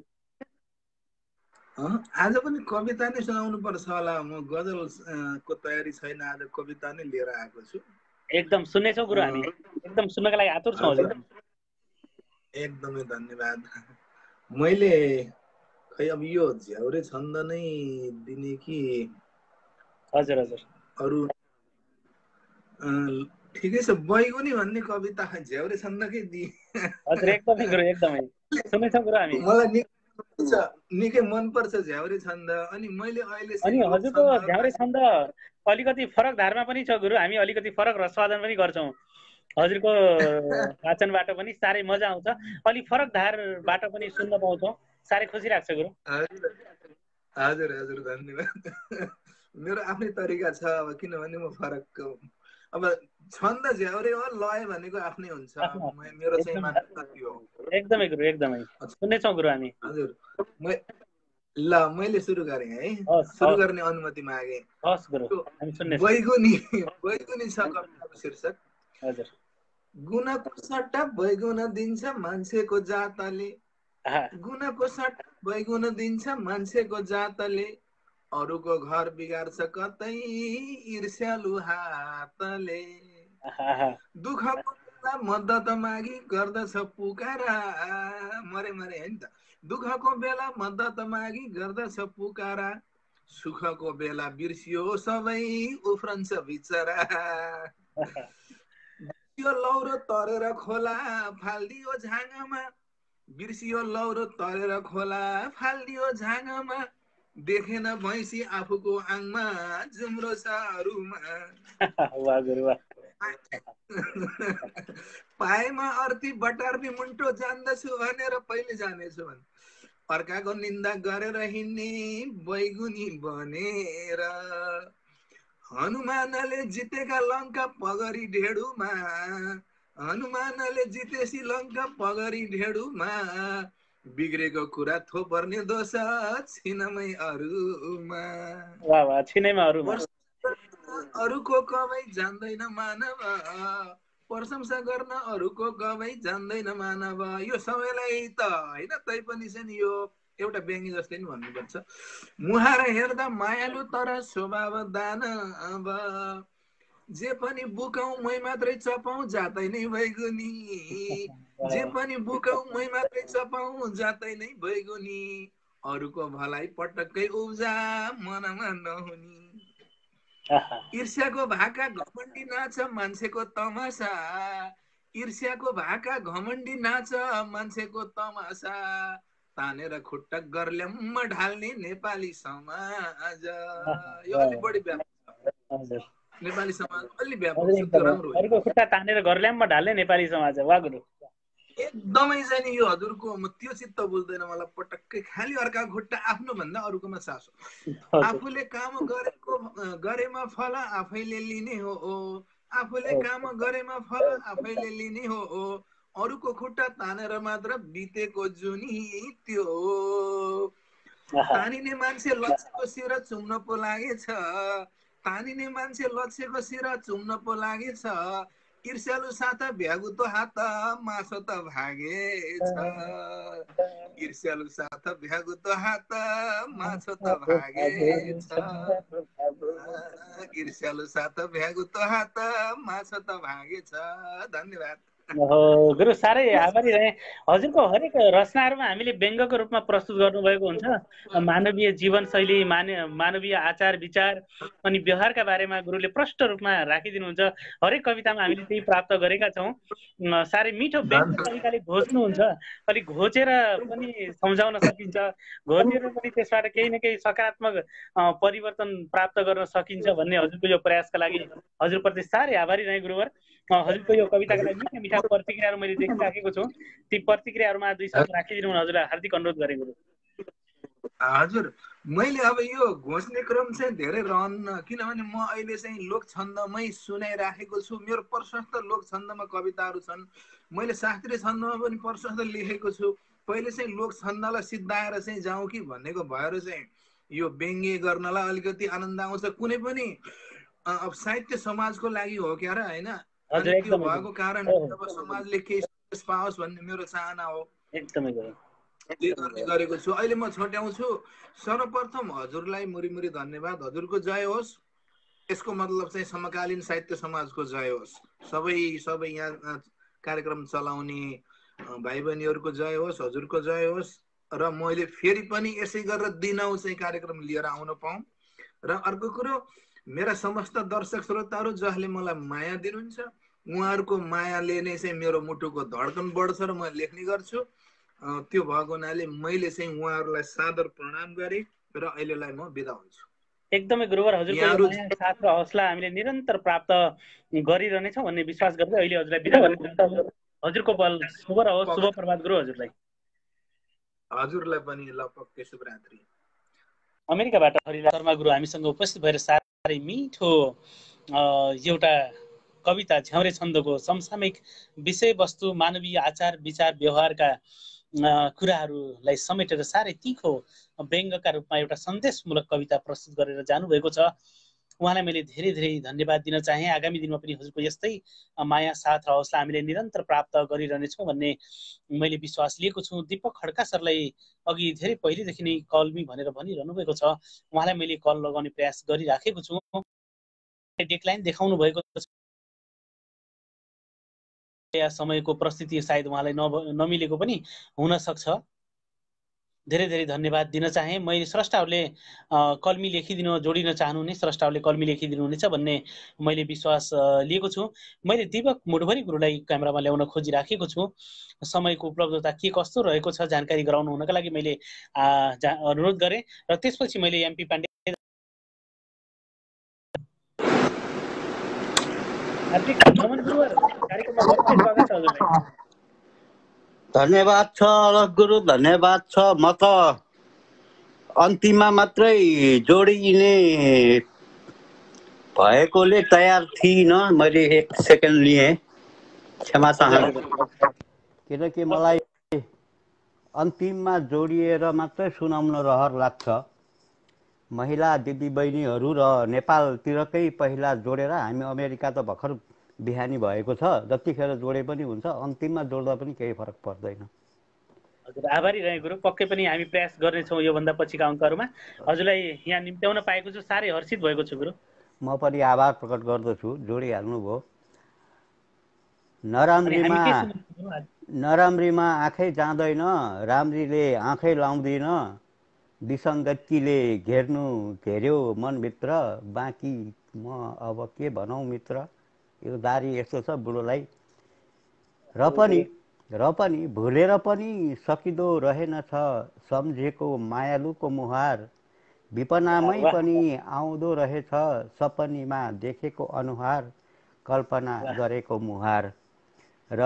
आज पनि कविता नै सुनाउनु पर्छ होला, म गजलको तयारी छैन, आज कविता नै लिएर आएको छु। एकदम सुन्नेछौँ गुरु, हामी एकदम सुन्नका लागि आतुर छौँ हजुर। एकदमै धन्यवाद। मैले खै अब यो झ्याउरे छन्द नै दिने कि हजुर हजुर अरू ठिकै छ, बैगुनी भन्ने कविता झ्याउरे छन्दकै दिए। हजुर एकदमै गुरु, एकदमै सुन्नेछौँ गुरु हामी। मलाई निकै मनपर्छ झ्याउरे छन्द। अनि मैले अहिले अनि हजुरको झ्याउरे छन्द अलिकति फरक धारमा पनि छ गुरु, हामी अलिकति फरक रसवादन पनि गर्छौँ। हजुरको वाचनबाट पनि साह्रै मजा आउँछ। अलि फरक धारबाट पनि सुन्न पाउँछौँ, साह्रै खुसी लाग्छ गुरु। हजुर हजुर धन्यवाद। मेरो आफ्नै तरिका छ, अब किनभने म फरक, अब छन्द झ्याउरे हो, लय भनेको आफ्नै हुन्छ, मेरो चाहिँ मान्यता त्यो हो। एकदमै गुरु, एकदमै सुन्नेछौँ गुरु हामी। हजुर ल मैले सुरु गरेँ है, सुरु गर्ने अनुमति मागे। हस् गुरु, हामी सुन्नेछौँ। बैगुनी छ कविताको शीर्षक। हजुर। गुनाको सट्टा बैगुन दिन्छ मान्छेको जातले, गुनाको सट्टा बैगुन दिन्छ मान्छेको जातले, अरूको घर बिगार्छ कतै ईर्ष्यालु हातले, दुःखको बेला मद्दत मागी गर्दछ पुकारा, मरे मरे है नि त, दुःखको बेला मद्दत मागी गर्दछ पुकारा, सुखको बेला बिर्सियो सबै उफ्रन्छ बिचरा, बिर्सियो लौरो तरेर खोला फाल्दियो झाङमा, बिर्सियो लौरो तरेर खोला फाल्दियो झाङमा, देखेन भैँसी आफूको आङमा जुम्रो छ अरूमा, पाएमा अर्थी बटार्ने मुन्टो जान्दछु भनेर पहिले जानेछु भने, अर्काको निन्दा गरेर हिँड्ने बैगुनी बनेर, हनुमानले जितेका लङ्का पगरी ढेडुमा, हनुमानले जितेसी लङ्का पगरी ढेडुमा, बिग्रेको कुरा थोपर्ने दोष छिनमै अरूमा, अरूको कमै जान्दैन मानव, प्रशंसा गर्न अरूको कमै जान्दैन मानव, यो सबैलाई त होइन, तै पनि चाहिँ यो एउटा व्यङ्ग्य जस्तै नि भन्नुपर्छ। मुहार हेर्दा मायालु तर स्वभाव दानव, जे पनि बुकाउ मै मात्रै चपाउ जातै नै बैगुनी, जे पनि बुकाउ मै मात्रै चपाउ जातै नै बैगुनी, अरूको भलाइ पटक्कै उब्जा मनमा नहुनी, ईर्ष्याको भाका घमण्डी नाच मान्छेको तमासा, ईर्ष्याको भाका घमण्डी नाच मान्छेको तमासा, तानेर खुट्टा गर्ल्याम्म ढाल्ने नेपाली समाज, यो अलि बढी व्यापक, नेपाली समाज अलि व्यापक छ, त्यो राम्रो हो। अरूको खुट्टा तानेर गर्ल्याम्म ढाल्ने नेपाली समाज, वाह गुरु, एकदमै चाहिँ नि यो हजुरको त्यो चित्त बुझ्दैन मलाई पटक्कै, खालि अर्काको खुट्टा आफ्नो भन्दा अरूकोमा चासो, आफूले काम गरेमा फल आफैले लिने हो, आफूले काम गरेमा फल आफैले लिने हो, अरूको खुट्टा तानेर मात्र बितेको जुनी त्यो, तानिने मान्छे लक्ष्यको शिर चुम्न पो लागेछ, तानिने मान्छे लक्ष्यको शिर चुम्न पो लागेछ, ईर्ष्यालु साथ भ्यागु त हात माछो त भागेछ, ईर्ष्यालु साथ भ्यागु त हात माछो त भागेछ, ईर्ष्यालु साथ भ्यागु त हात माछो त भागेछ। धन्यवाद गुरु, साह्रै आभारी रहे। हजुरको हरेक रचनाहरूमा हामीले व्यङ्गको रूपमा प्रस्तुत गर्नुभएको हुन्छ, मानवीय जीवनशैली, मानवीय आचार विचार अनि व्यवहारका बारेमा गुरुले प्रष्ट रूपमा राखिदिनुहुन्छ। हरेक कवितामा हामीले त्यही प्राप्त गरेका छौँ। साह्रै मिठो व्यङ्ग तरिकाले घोच्नुहुन्छ, अलिक घोचेर पनि सम्झाउन सकिन्छ, घोचेर पनि त्यसबाट केही न केही सकारात्मक परिवर्तन प्राप्त गर्न सकिन्छ भन्ने हजुरको यो प्रयासका लागि हजुरप्रति साह्रै आभारी रहे गुरुवर। हजुरको यो कविताका लागि मिठा मिठा प्रतिक्रियाहरू मैले देखिराखेको छु, ती प्रतिक्रियाहरूमा 2 शब्द राखिदिनु हजुरलाई हार्दिक अनुरोध गरेँ गुरु। हजुर, मैले अब यो घोच्ने क्रम चाहिँ धेरै रहन्न, किनभने म अहिले चाहिँ लोक छन्दमै सुनाइराखेको छु, मेरो प्रशस्त लोक छन्दमा कविताहरू छन्, मैले शास्त्रीय छन्दमा पनि प्रशस्त लेखेको छु, पहिले चाहिँ लोक छन्दलाई सिद्धाएर चाहिँ जाउँ कि भन्नेको भएर चाहिँ यो व्यङ्ग्य गर्नलाई अलिकति आनन्द आउँछ, कुनै पनि अब साहित्य समाजको लागि हो क्या र, होइन, त्यो भएको कारण अब समाजले केही पाओस् भन्ने मेरो चाहना हो, एकदमै गर्ने गरेको छु। अहिले म छट्याउँछु, सर्वप्रथम हजुरलाई मुरी धन्यवाद, हजुरको जय होस्, यसको मतलब चाहिँ समकालीन साहित्य समाजको जय होस्, सबै यहाँ कार्यक्रम चलाउने भाइ बहिनीहरूको जय होस्, हजुरको जय होस्, र मैले फेरि पनि यसै गरेर दिनौ चाहिँ कार्यक्रम लिएर आउन पाऊँ। र अर्को कुरो, मेरा समस्त दर्शक श्रोताहरू जसले मलाई माया दिनुहुन्छ, उहाँहरूको मायाले नै चाहिँ मेरो मुटुको धड्कन बढ्छ र म लेख्ने गर्छु। त्यो भएको हुनाले मैले चाहिँ उहाँहरूलाई सादर प्रणाम गरेँ र अहिलेलाई म बिदा हुन्छु। एकदमै गुरुवर हजुरको यो यहाँहरू माया साथ र हौसला हामीले निरन्तर प्राप्त गरिरहनेछौँ भन्ने विश्वास गर्दै अहिले हजुरलाई बिदा गर्छु। हजुरको पल शुभ रहोस्। शुभ प्रभात गुरु हजुरलाई। हजुरलाई पनि ल पक्कै शुभरात्रि। अमेरिकाबाट हरिलाल शर्मा गुरु हामीसँग उपस्थित भएर साह्रै मिठो एउटा कविता झ्याउरे छन्दको समसामयिक विषयवस्तु मानवीय आचार विचार व्यवहारका कुराहरूलाई समेटेर साह्रै तिखो व्यङ्गका रूपमा एउटा सन्देशमूलक कविता प्रस्तुत गरेर जानुभएको छ। उहाँलाई मैले धेरै धेरै धन्यवाद दिन चाहे। आगामी दिनमा पनि हजुरको यस्तै माया साथ र हौसला हामीले निरन्तर प्राप्त गरिरहनेछौँ भन्ने मैले विश्वास लिएको छु। दीपक खड्का सरलाई अघि धेरै पहिलेदेखि नै कल मी भनेर भनिरहनु भएको छ। उहाँलाई मैले कल लगाउने प्रयास गरिराखेको छु। डेडलाइन देखाउनु भएको छ। समयको परिस्थिति सायद उहाँलाई नमिलेको पनि हुन सक्छ। धेरै धेरै धन्यवाद दिन चाहे। मैले स्रष्टाहरूले कलमी लेखिदिनु जोडिन चाहनुहुने स्रष्टाहरूले कलमी लेखिदिनु हुनेछ भन्ने मैले विश्वास लिएको छु। मैले दीपक मुडभरी गुरुलाई क्यामेरामा ल्याउन खोजिराखेको छु। समयको उपलब्धता के कस्तो रहेको छ जानकारी गराउनु हुनका लागि मैले अनुरोध गरेँ र त्यसपछि मैले एमपी पाण्डे हार्दिक नमन गुरुवर कार्यक्रममा भव्य स्वागत छ हजुरलाई। धन्यवाद छ अलग गुरु, धन्यवाद छ। म त अन्तिममा मात्रै जोडिने भएकोले तयार थिइनँ। मैले 1 सेकेन्ड लिएँ, क्षमा चाहन्छु। किनकि मलाई अन्तिममा जोडिएर मात्रै सुनाउन रहर लाग्छ। महिला दिदीबहिनीहरू र नेपालतिरकै पहिला जोडेर, हामी अमेरिका त भर्खर बिहानी भएको छ, जतिखेर जोडे पनि हुन्छ, अन्तिममा जोड्दा पनि केही फरक पर्दैन। हजुर आभारी रहे गुरु। पक्कै पनि हामी प्रयास गर्नेछौँ योभन्दा पछिका अङ्कहरूमा। हजुरलाई यहाँ निम्त्याउन पाएको छु, साह्रै हर्षित भएको छु गुरु। म पनि आभार प्रकट गर्दछु, जोडिहाल्नुभयो। नराम्रीमा आँखै जाँदैन, राम्रीले आँखै लाउँदिन, विसङ्गतिले घेर्यो मनभित्र, बाँकी म अब के भनौँ मित्र। यो दारी यस्तो छ बुढोलाई। र पनि भुलेर पनि सकिँदो रहेनछ सम्झेको मायालुको मुहार, विपनामै पनि आउँदो रहेछ सपनीमा देखेको अनुहार, कल्पना गरेको मुहार। र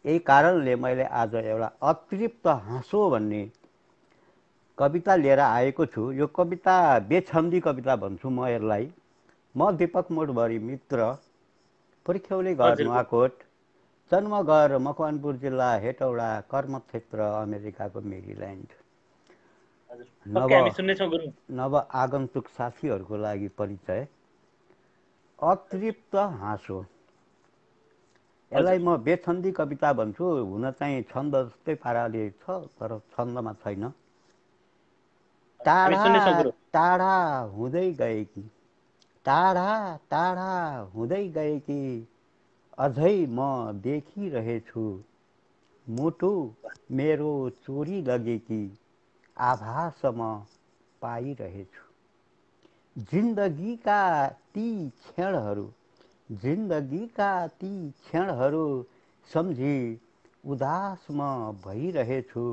यही कारणले मैले आज एउटा अतृप्त हाँसो भन्ने कविता लिएर आएको छु। यो कविता बेछन्दी कविता भन्छु म यसलाई। म दीपक मुडभरी मित्र, पुर्ख्यौली घर नुवाकोट, जन्म घर मकवानपुर जिल्ला हेटौडा, कर्मक्षेत्र अमेरिकाको मेरील्यान्ड। नव आगन्तुक साथीहरूको लागि परिचय। अतृप्त हाँसो, यसलाई म बेछन्दी कविता भन्छु। हुन चाहिँ छन्द जस्तै पाराले छ, तर छन्दमा छैन। टाढा टाढा हुँदै गएकी, टाढा टाढा हुँदै गएकी, अझै म देखिरहेछु, मुटु मेरो चोरी लगेकी, आभास म पाइरहेछु। जिन्दगीका ती क्षणहरू सम्झी उदास म भइरहेछु,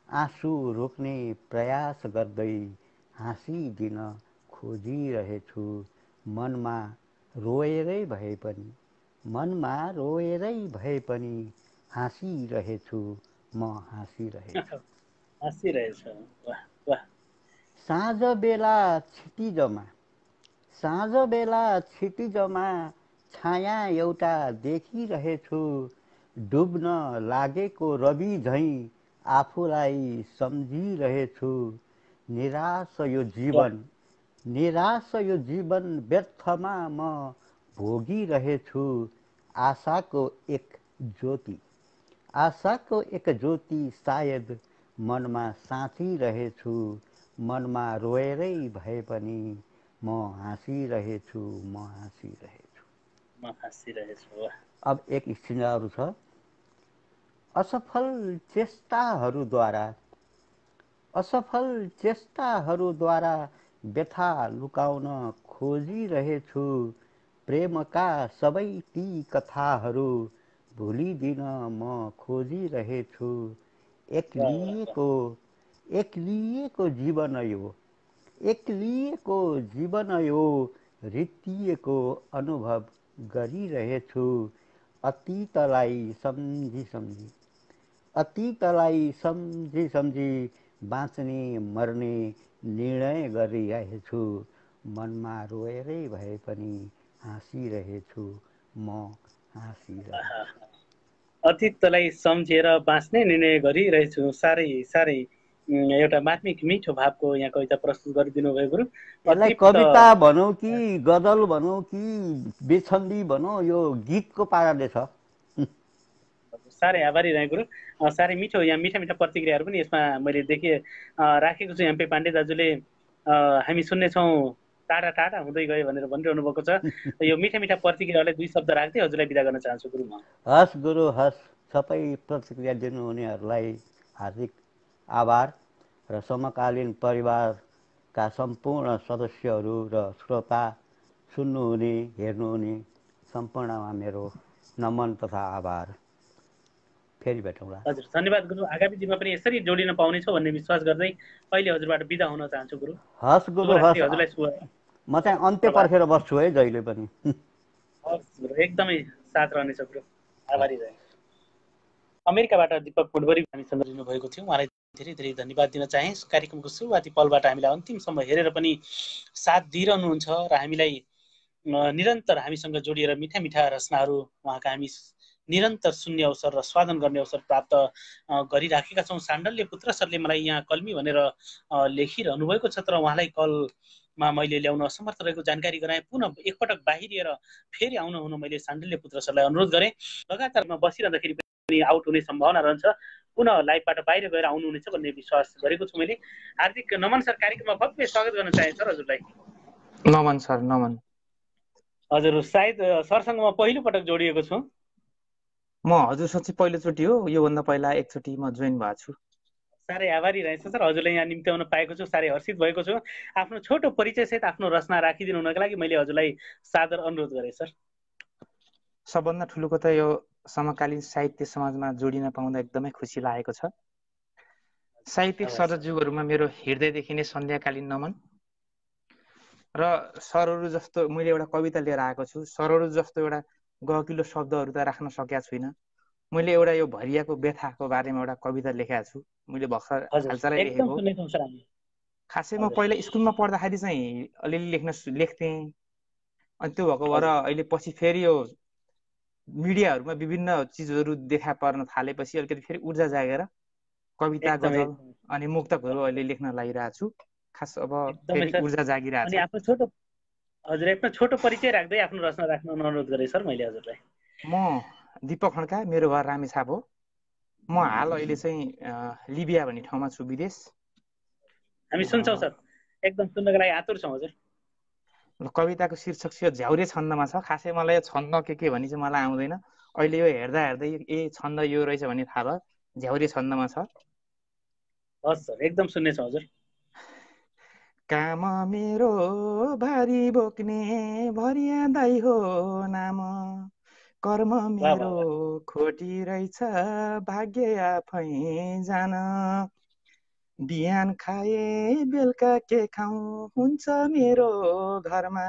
आँसु रोक्ने प्रयास गर्दै हाँसिदिन खोजिरहेछु। मनमा रोएरै भए पनि हाँसिरहेछु, म हाँसिरहेछु। साँझ बेला क्षितिजमा छाया एउटा देखिरहेछु, डुब्न लागेको रवि झैँ आफूलाई सम्झिरहेछु। निराश यो जीवन व्यर्थमा म भोगिरहेछु, आशाको एक ज्योति सायद मनमा साँचिरहेछु, मनमा रोएरै भए पनि म हाँसिरहेछु। अब एक स्थितिहरू छ। असफल चेष्टाहरूद्वारा व्यथा लुकाउन खोजिरहेछु, प्रेमका सबै ती कथाहरू भुलिदिन म खोजिरहेछु। एक्लिएको एक्लिएको जीवन यो रित्तिएको अनुभव गरिरहेछु। अतीतलाई सम्झी सम्झी अतीतलाई सम्झी सम्झी बाँच्ने मर्ने निर्णय गरिरहेछु। मनमा रोएरै भए पनि हाँसिरहेछु म, हाँसिरहेछु। अतीतलाई सम्झेर बाँच्ने निर्णय गरिरहेछु। साह्रै साह्रै एउटा मार्मिक मिठो भावको यहाँ कविता प्रस्तुत गरिदिनु भयो गुरु। यसलाई कविता भनौँ कि गजल भनौँ कि बेछन्दी भनौँ, यो गीतको पाराले छ। साह्रै आभारी रहेँ गुरु। साह्रै मिठो, यहाँ मिठा मिठा प्रतिक्रियाहरू पनि यसमा मैले देखेँ राखेको छु। एमपी पाण्डे दाजुले हामी सुन्नेछौँ टाढा टाढा हुँदै गयो भनेर भनिरहनु भएको छ। यो मिठा मिठा प्रतिक्रियालाई दुई शब्द राख्दै हजुरलाई बिदा गर्न चाहन्छु गुरु म। हस् गुरु हस्, सबै प्रतिक्रिया दिनुहुनेहरूलाई हार्दिक आभार र समकालीन परिवारका सम्पूर्ण सदस्यहरू र श्रोता सुन्नुहुने हेर्नुहुने सम्पूर्णमा मेरो नमन तथा आभार। फेरि भेटौँला। हजुर धन्यवाद गुरु। आगामी दिनमा पनि यसरी जोडिन पाउनेछौँ भन्ने विश्वास गर्दै अहिले हजुरबाट बिदा हुन चाहन्छु गुरु। हस् गुरु हस्, हजुरलाई शुभ। म चाहिँ अन्त्य पर्खेर बस्छु है जहिले पनि। हस् गुरु, एकदमै साथ रहनेछ गुरु। आभारी रहे। अमेरिकाबाट दीपक मुडबरी हामीसँग लिनुभएको थियो, उहाँलाई धेरै धेरै धन्यवाद दिन चाहे। कार्यक्रमको सुरुवाती पलबाट हामीलाई अन्तिमसम्म हेरेर पनि साथ दिइरहनुहुन्छ र हामीलाई निरन्तर हामीसँग जोडिएर मिठा मिठा रचनाहरू उहाँका हामी निरन्तर सुन्ने अवसर र स्वादन गर्ने अवसर प्राप्त गरिराखेका छौँ। साण्डल्य पुत्र सरले मलाई यहाँ कल्मी भनेर लेखिरहनु भएको छ, तर उहाँलाई कलमा मैले ल्याउन असमर्थ रहेको जानकारी गराएँ। पुनः एकपटक बाहिरिएर फेरि आउनुहुन मैले साण्डल्य पुत्र सरलाई अनुरोध गरेँ। लगातारमा बसिरहँदाखेरि पनि आउट हुने सम्भावना रहन्छ, पुनः लाइभबाट बाहिर गएर आउनुहुनेछ भन्ने विश्वास गरेको छु मैले। हार्दिक नमन सर, कार्यक्रममा भव्य स्वागत गर्न चाहे सर हजुरलाई। नमन सर, नमन। हजुर सायद सरसँग म पहिलो पटक जोडिएको छु। म हजुरसँग चाहिँ पहिलोचोटि हो, योभन्दा पहिला एकचोटि म जोइन भएको छु। साह्रै आभारी रहेछ सर, हजुरलाई यहाँ निम्त्याउन पाएको छु, साह्रै हर्षित भएको छु। आफ्नो छोटो परिचय सहित आफ्नो रचना राखिदिनु हुनका लागि मैले हजुरलाई सादर अनुरोध गरेँ सर। सबभन्दा ठुलो त यो समकालीन साहित्य समाजमा जोडिन पाउँदा एकदमै खुसी लागेको छ। साहित्यिक सरजुगहरूमा मेरो हृदयदेखि नै सन्ध्याकालीन नमन। र सरहरू जस्तो मैले एउटा कविता लिएर आएको छु। सरहरू जस्तो एउटा गहकिलो शब्दहरू त राख्न सकेका छुइनँ। मैले एउटा यो भरियाको व्यथाको बारेमा एउटा कविता लेखेको छु। मैले भर्खर हालचालै लेखेको। खासै म पहिला स्कुलमा पढ्दाखेरि चाहिँ अलिअलि लेख्थेँ, अनि त्यो भएको भएर अहिले पछि फेरि यो मिडियाहरूमा विभिन्न चिजहरू देखा पर्न थालेपछि अलिकति फेरि ऊर्जा जागेर कविता, गजल अनि मुक्तकहरू अहिले लेख्न लागिरहेको छु। खास अब फेरि ऊर्जा जागिरहेको छ। आफ्नो छोटो हजुर आफ्नो छोटो परिचय राख्दै आफ्नो रचना राख्न अनुरोध गरेँ सर मैले हजुरलाई। म दीपक खड्का, मेरो घर रामेछाप हो। म हाल अहिले चाहिँ लिबिया भन्ने ठाउँमा छु, विदेश। हामी सुन्छौँ सर, एकदम सुन्नको लागि आतुर छौँ हजुर। कविताको शीर्षक चाहिँ झ्याउरे छन्दमा छ। खासै मलाई यो छन्द के भनी चाहिँ मलाई आउँदैन। अहिले यो हेर्दा हेर्दै ए छन्द यो रहेछ भन्ने थाहा भयो। झ्याउरे छन्दमा छ। हस् सर, एकदम सुन्नेछौँ हजुर। काम मेरो भारी बोक्ने भरिया दाइ हो नाम, कर्म मेरो खोटी रहेछ भाग्य आफै जान। बिहान खाए बेलुका के खाउँ हुन्छ मेरो घरमा,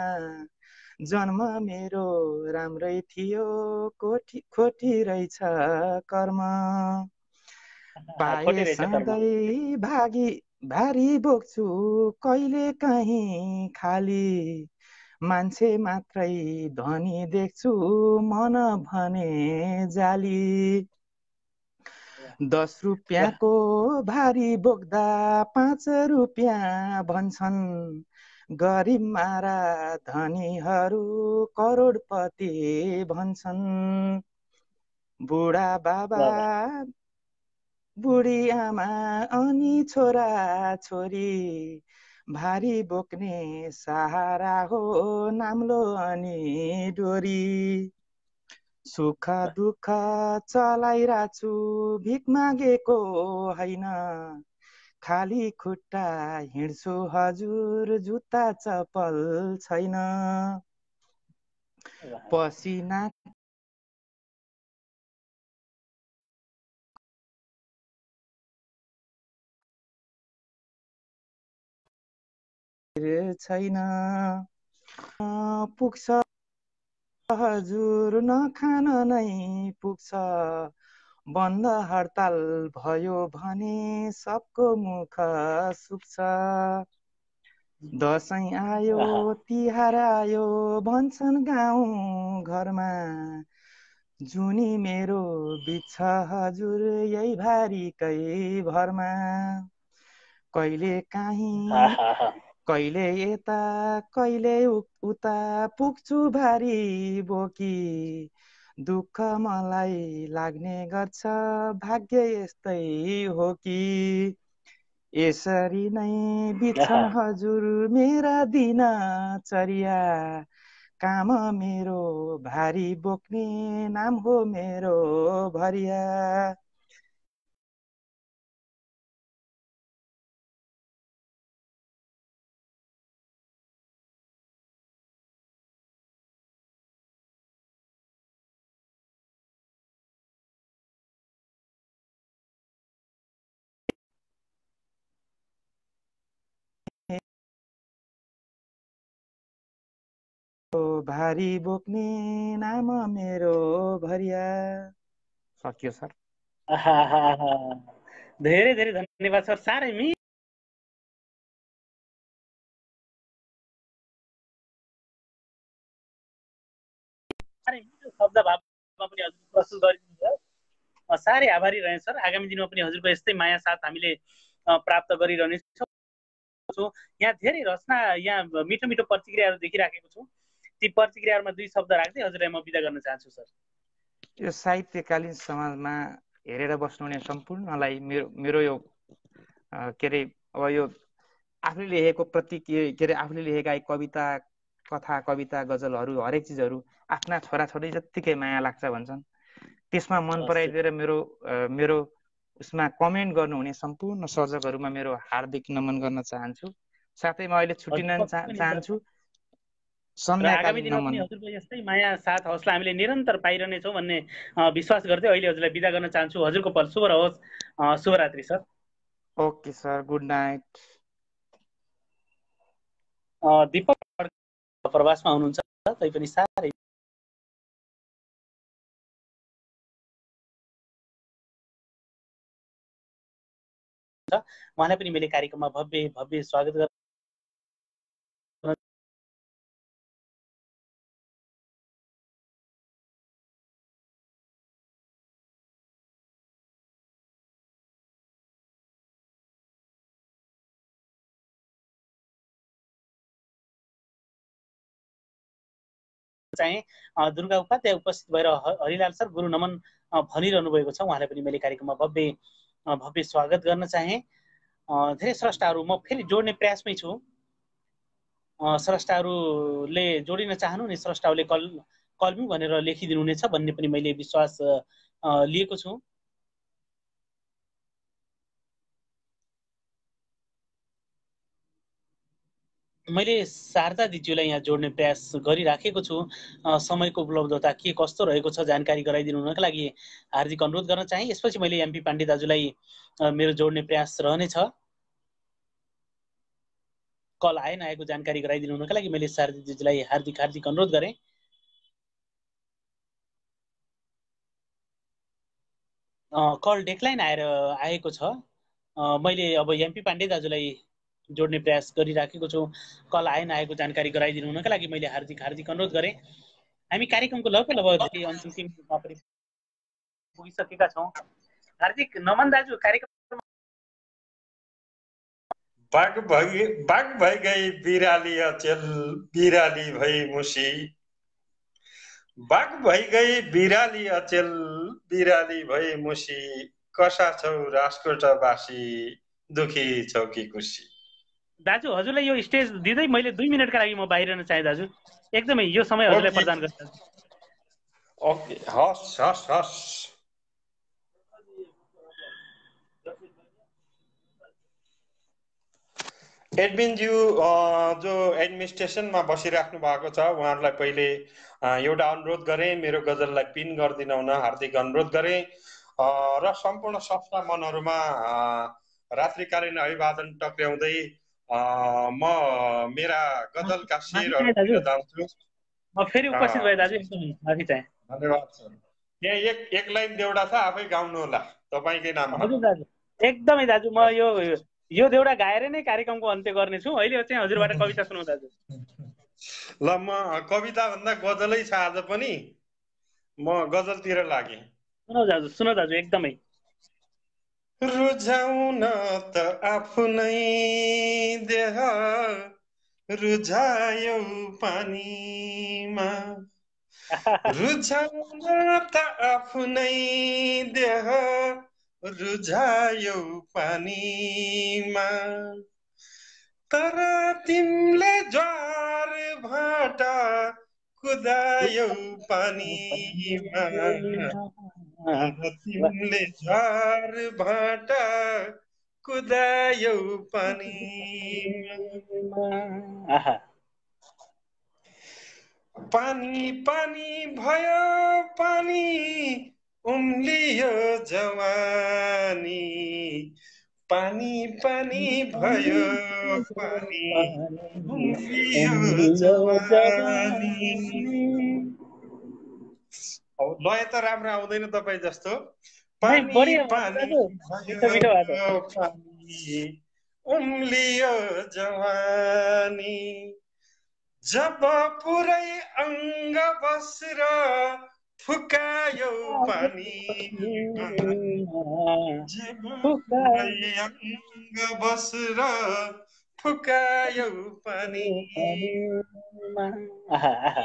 जन्म मेरो राम्रै थियो खोटी रहेछ कर्म। पाए सधैँ भारी बोक्छु कहिले काहीँ खाली, मान्छे मात्रै धनी देख्छु मन भने जाली। 10 रुपियाँको भारी बोक्दा 5 रुपियाँ भन्छन्, गरिब मारा धनीहरू करोडपति भन्छन्। बुढा बाबा बुढी आमा अनि छोरा छोरी भारी बोक्ने सहारा हो नाम्लो अनि डोरी। सुख दुःख चलाइराछु भिख मागेको होइन, खाली खुट्टा हिँड्छु हजुर जुत्ता चप्पल छैन। पसिना छैन पुग्छ हजुर नखान नै पुग्छ बन्द हडताल भयो भने सबको मुख सुक्छ दसैँ आयो तिहार आयो भन्छन् गाउँ घरमा जुनी मेरो बिछ हजुर यही भारीकै भरमा कहिले काहीँ कहिले यता कहिले उता पुग्छु भारी बोकी दुःख मलाई लाग्ने गर्छ भाग्य यस्तै हो कि यसरी नै बित्छन् हजुर मेरा दिनचर्या काम मेरो भारी बोक्ने नाम हो मेरो भरिया भारी बोक्ने नाम मेरो भरिया सकियो सर धेरै धेरै धन्यवाद सर साह्रै मिठो शब्द भावमा पनि हजुर प्रस्तुत गरिदिनुभयो साह्रै आभारी रहेँ सर आगामी दिनमा पनि हजुरको यस्तै माया साथ हामीले प्राप्त गरिरहनेछौँ यहाँ धेरै रचना यहाँ मिठो मिठो प्रतिक्रियाहरू देखिराखेको छु ती प्रतिक्रियाहरूमा दुई शब्द राख्दै हजुरलाई म बिदा गर्न चाहन्छु सर यो साहित्यकालीन समाजमा हेरेर बस्नुहुने सम्पूर्णलाई मेरो यो के अरे अब यो आफूले लेखेको के अरे आफूले लेखेका कविता कथा कविता गजलहरू हरेक चिजहरू आफ्ना छोराछोरी जत्तिकै माया लाग्छ भन्छन् त्यसमा मन पराइदिएर मेरो उसमा कमेन्ट गर्नुहुने सम्पूर्ण सर्जकहरूमा मेरो हार्दिक नमन गर्न चाहन्छु साथै म अहिले छुट्टिन चाहन्छु आगामी दिनमा पनि हजुरको यस्तै माया साथ हौसला हामीले निरन्तर पाइरहनेछौँ भन्ने विश्वास गर्दै अहिले हजुरलाई बिदा गर्न चाहन्छु हजुरको पल शुभ रहोस् शुभरात्रि sir okay sir good night Deepak प्रवासमा हुनुहुन्छ तैपनि साह्रै उहाँलाई पनि मैले कार्यक्रममा भव्य स्वागत गर्न चाहिँ दुर्गा उपाध्याय उपस्थित भएर हरिलाल सर गुरु नमन भनिरहनु भएको छ उहाँलाई पनि मैले कार्यक्रममा भव्य स्वागत गर्न चाहे धेरै स्रष्टाहरू म फेरि जोड्ने प्रयासमै छु स्रष्टाहरूले जोडिन चाहनु नि स्रष्टाहरूले कल्मी भनेर लेखिदिनु हुनेछ भन्ने पनि मैले विश्वास लिएको छु मैले शारदा दिज्यूलाई यहाँ जोड्ने प्रयास गरिराखेको छु समयको उपलब्धता के कस्तो रहेको छ जानकारी गराइदिनु हुनका लागि हार्दिक अनुरोध गर्न चाहे यसपछि मैले एमपी पाण्डे दाजुलाई मेरो जोड्ने प्रयास रहनेछ कल आए नआएको जानकारी गराइदिनु हुनका लागि मैले शारदा दिज्यूलाई हार्दिक अनुरोध गरेँ कल डेक्लाइन आएको छ मैले अब एमपी पाण्डे दाजुलाई जोड्ने प्रयास गरिराखेको छु कल आए नआएको जानकारी गराइदिनु हुनका लागि मैले हार्दिक अनुरोध गरेँ हामी कार्यक्रमको लगभग अन्तिम पनि पुगिसकेका छौँ हार्दिक नमन दाजु कार्यक्रम बाघ भई गई बिराली अचेल बिराली भई मुसी बाघ भई गई बिराली अचेल बिराली भई मुसी कसा छौ राजकोटवासी दुखी छौ कि खुसी दाजु हजुरलाई यो स्टेज दिँदै मैले 2 मिनेटका लागि म बाहिर रहन चाहे दाजु एकदमै यो समय हजुरलाई प्रदान गर्छु ओके हस् एडमिनज्यू जो एडमिनिस्ट्रेसनमा बसिराख्नु भएको छ उहाँहरूलाई पहिले एउटा अनुरोध गरेँ मेरो गजललाई पिन गरिदिन हुन हार्दिक अनुरोध गरेँ र सम्पूर्ण सफ्टा मनहरूमा रात्रिकालीन अभिवादन टक्र्याउँदै म मेरा गजलका माफी शेरहरू चाहे दाजु, जान्छु। म फेरि उपस्थित भएँ दाजु, एकदम माफी चाहे। धन्यवाद सर। यहाँ एक लाइन देउडा छ, आफै गाउनु होला तपाईँकै नाममा। हजुर दाजु, एकदमै दाजु, म यो देउडा गाएर नै कार्यक्रमको अन्त्य गर्नेछु। अहिले चाहिँ हजुरबाट कविता सुनौ दाजु। ल म कविता भन्दा गजलै छ आज पनि, म गजलतिर लागेँ। सुनौ दाजु एकदमै। रुझाउन त आफ्नै देह रुझायौ पानीमा, रुझाउन त आफ्नै देह रुझायौ पानीमा, तर तिमीले ज्वार भाटा कुदायौ पानीमा, तिमीले ज्वार भाटा कुदायौ पानीमा। पानी पानी भयो पानी उम्लियो जवानी, पानी पानी भयो पानी उम्लियो जवानी। लय त राम्रो आउँदैन तपाईँ जस्तो। पानी पानी भयो पानी उम्लियो जवानी, जब पुरै अङ्ग बसेर फुकायो पानीमा, जब पुरै अङ्ग बसेर फुकायो पानीमा,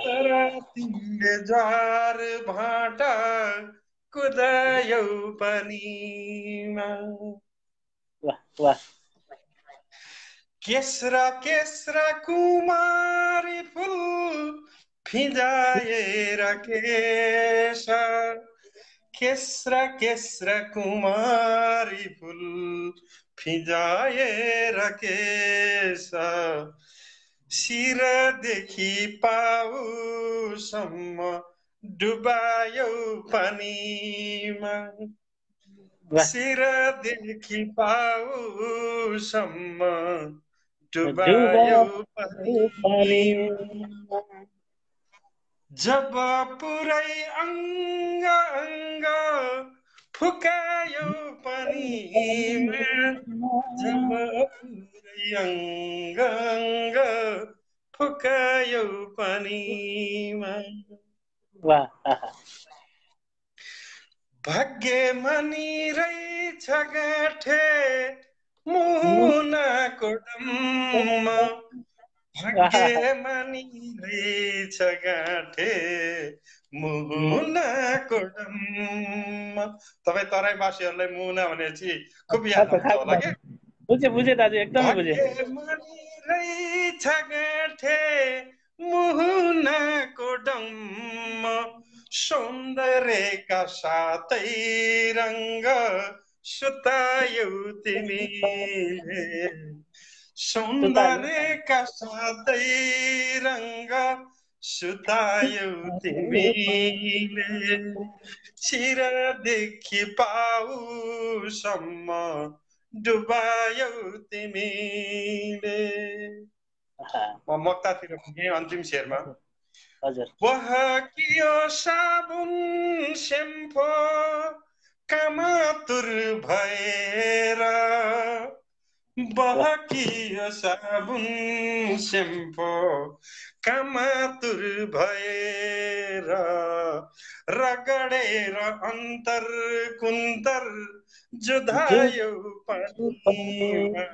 तर तिमीले ज्वार भाटा कुदायौ पानीमा। केस्रा केस्रा कुमारी फुल फिजाएर केश, केस्रा केस्रा कुमारी फुल फिजाएर केश, शिरदेखि पाउसम्म डुबायौ पानीमा, शिरदेखि पाउसम्म डुबायौ पानीमा, जब पुरै अङ्ग अङ्ग फुकायौ पानीमा, जब पुरै अङ्ग अङ्ग फुकायौ पानीमा। भाग्यमानी रहेछ गाँठे मुनाको डम्म, भाग्यमानी रहेछ गाँठे मुनाको डम्म। तपाईँ तराईवासीहरूलाई मुना भनेपछि खुब याद आउँछ होला के? बुझे दाजु, एकदमै बुझे। भाग्यमानी रहेछ गाँठे मुनाको डम्म, सौन्दर्यका साथै रङ्ग सुतायौ तिमीले, सौन्दर्यका साथै रङ्ग सुतायौ तिमीले, शिरदेखि पाउसम्म डुबायौ तिमीले। म मक्तातिर पुगेँ अन्तिम शेरमा। बहकियो साबुन सेम्पो कामातुर भएर, बहकियो साबुन सेम्पो कामातुर भएर, रगडेर अन्तर कुन्तर जुधायौ पानीमा,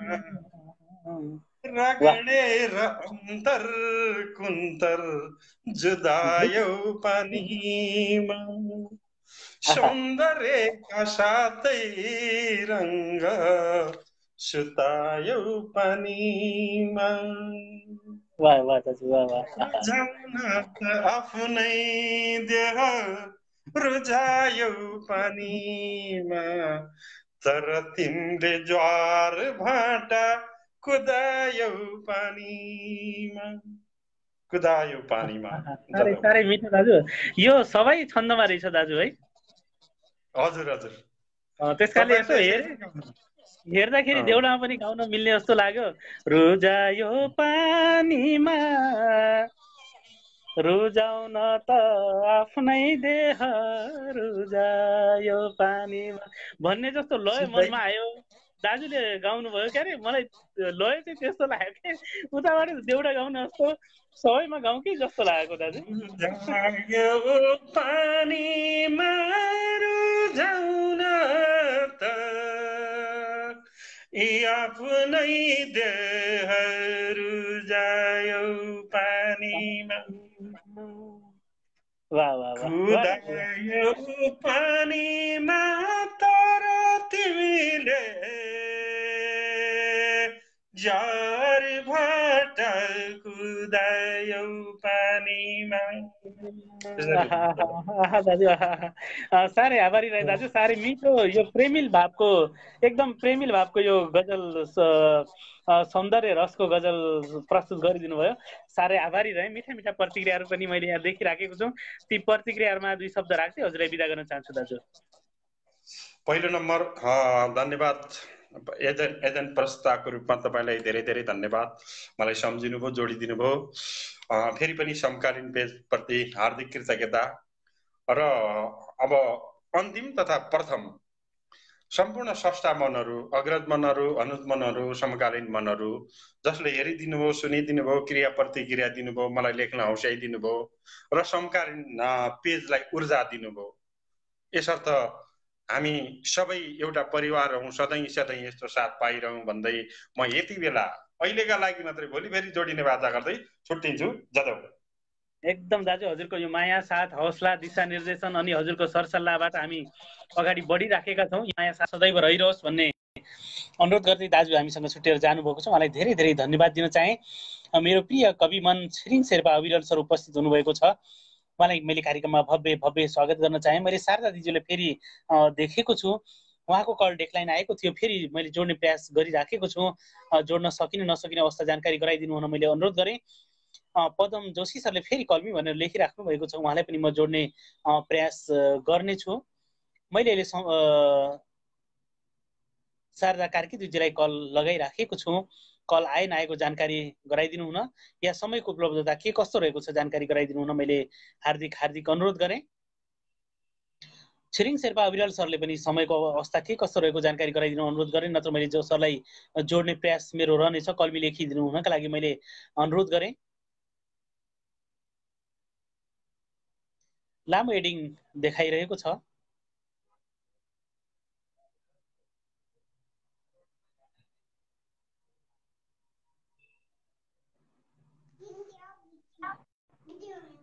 रगडेर अन्तर कुन्तर जुधायौ पानीमा, सौन्दर्यका साथै रङ्ग सुतायौ पानीमा। रुझाउन त आफ्नै देह रुझायौ पानीमा, तर तिमीले ज्वार भाटा कुदायौ पानीमा, कुदायौ पानीमा। साह्रै मिठो दाजु, यो सबै छन्दमा रहेछ दाजु है? हजुर हजुर। त्यसकारणले यसो हेरे हेर्दाखेरि देउडामा पनि गाउन मिल्ने जस्तो लाग्यो। रुजायो पानीमा रुजाउन त आफ्नै देह रुजायो पानीमा भन्ने जस्तो लय मनमा आयो। दाजुले गाउनु भयो क्या अरे, मलाई लय चाहिँ त्यस्तो लाग्यो कि उताबाट देउडा गाउन जस्तो सबैमा गाउँ कि जस्तो लागेको दाजु। पानीमा रुजाउन त आफ्नै देह रुजायो पानीमा कुदायो पानीमा तर तिमीले जरबाट कुदायो पानीमा। दाजु साह्रै आभारी रहे दाजु, साह्रै मिठो यो प्रेमिल भावको एकदम प्रेमिल भावको यो गजल सौन्दर्य रसको गजल प्रस्तुत गरिदिनु भयो। साह्रै आभारी रहे। मिठा मिठा प्रतिक्रियाहरू पनि मैले यहाँ देखिराखेको छु। ती प्रतिक्रियाहरूमा 2 शब्द राख्दै हजुरलाई बिदा गर्न चाहन्छु दाजु। पहिलो नम्बर धन्यवाद एजेन्ट प्रस्तावको रूपमा तपाईँलाई धेरै धेरै धन्यवाद। मलाई सम्झिनु भयो, जोडिदिनु भयो। फेरि पनि समकालीन पेजप्रति हार्दिक कृतज्ञता। र अब अन्तिम तथा प्रथम सम्पूर्ण स्रष्टा मनहरू, अग्रज मनहरू, अनुज मनहरू, समकालीन मनहरू जसले हेरिदिनु भयो, सुनिदिनु भयो, क्रिया प्रतिक्रिया दिनुभयो, मलाई लेख्न हौस्याइदिनु भयो र समकालीन पेजलाई ऊर्जा दिनुभयो। यसर्थ हामी सबै एउटा परिवार हौँ, सधैँ सधैँ यस्तो साथ पाइरहँ भन्दै म यति बेला अहिलेका लागि मात्रै भोलि फेरि जोडिने वाचा गर्दै छुट्टिन्छु। जादव। एकदम दाजु, हजुरको यो माया, साथ, हौसला, दिशा निर्देशन अनि हजुरको सरसल्लाहबाट हामी अगाडि बढिराखेका छौँ। माया साथ सदैव रहिरहोस् भन्ने अनुरोध गर्दै दाजु हामीसँग छुट्टिएर जानुभएको छ। उहाँलाई धेरै धेरै धन्यवाद दिन चाहे। मेरो प्रिय कवि मन छिरिङ शेर्पा अविरल सर उपस्थित हुनुभएको छ। उहाँलाई मैले कार्यक्रममा भव्य भव्य स्वागत गर्न चाहे। मैले शारदा दिदीले फेरि देखेको छु, उहाँको कल डेक्लाइन आएको थियो। फेरि मैले जोड्ने प्रयास गरिराखेको छु। जोड्न सकिने नसकिने अवस्था जानकारी गराइदिनु हुन मैले अनुरोध गरेँ। पदम जोशी सरले फेरि कलमी भनेर लेखिराख्नु भएको छ। उहाँलाई पनि म जोड्ने प्रयास गर्नेछु। मैले अहिले शारदा कार्की दिदीलाई कल लगाइराखेको छु। कल आए नआएको जानकारी गराइदिनु हुन या समयको उपलब्धता के कस्तो रहेको छ जानकारी गराइदिनु हुन मैले हार्दिक हार्दिक अनुरोध गरेँ। छिरिङ शेर्पा अविरल सरले पनि समयको अवस्था के कस्तो रहेको जानकारी गराइदिनु अनुरोध गरेँ। नत्र मैले जो सरलाई जोड्ने प्रयास मेरो रहनेछ, कलमी लेखिदिनु हुनका लागि मैले अनुरोध गरेँ। लामो एडिङ देखाइरहेको छ।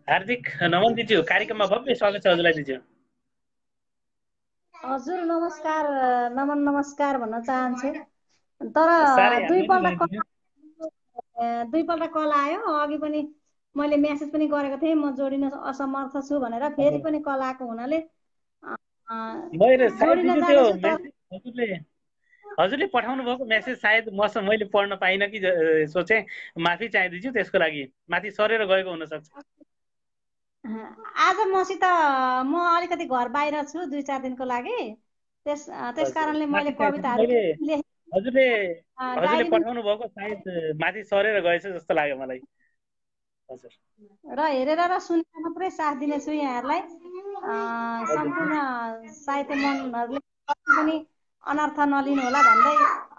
हार्दिक नमन दिज्यू, कार्यक्रममा भव्य स्वागत छ हजुरलाई दिज्यू। हजुर नमस्कार, नमन नमस्कार भन्न चाहन्छु। तर दुईपल्ट कल आयो। अघि पनि मैले मेसेज पनि गरेको थिएँ म जोडिन असमर्थ छु भनेर। फेरि पनि कल आएको हुनाले हजुरले पठाउनु भएको मेसेज सायद मैले पढ्न पाइनँ कि सोचे, माफी चाहे दिन्छु त्यसको लागि। माथि सरेर गएको हुनसक्छ। आज मसित म अलिकति घर बाहिर छु 2-4 दिनको लागि। त्यस कारणले मैले कविताहरू हजुरले पठाउनु भएको सायद माथि सरेर गएछ जस्तो लाग्यो मलाई। हजुर र हेरेर र सुनेर मात्रै साथ दिनेछु यहाँहरूलाई। सम्पूर्ण साहित्य मनहरूले पनि अनर्थ नलिनु होला भन्दै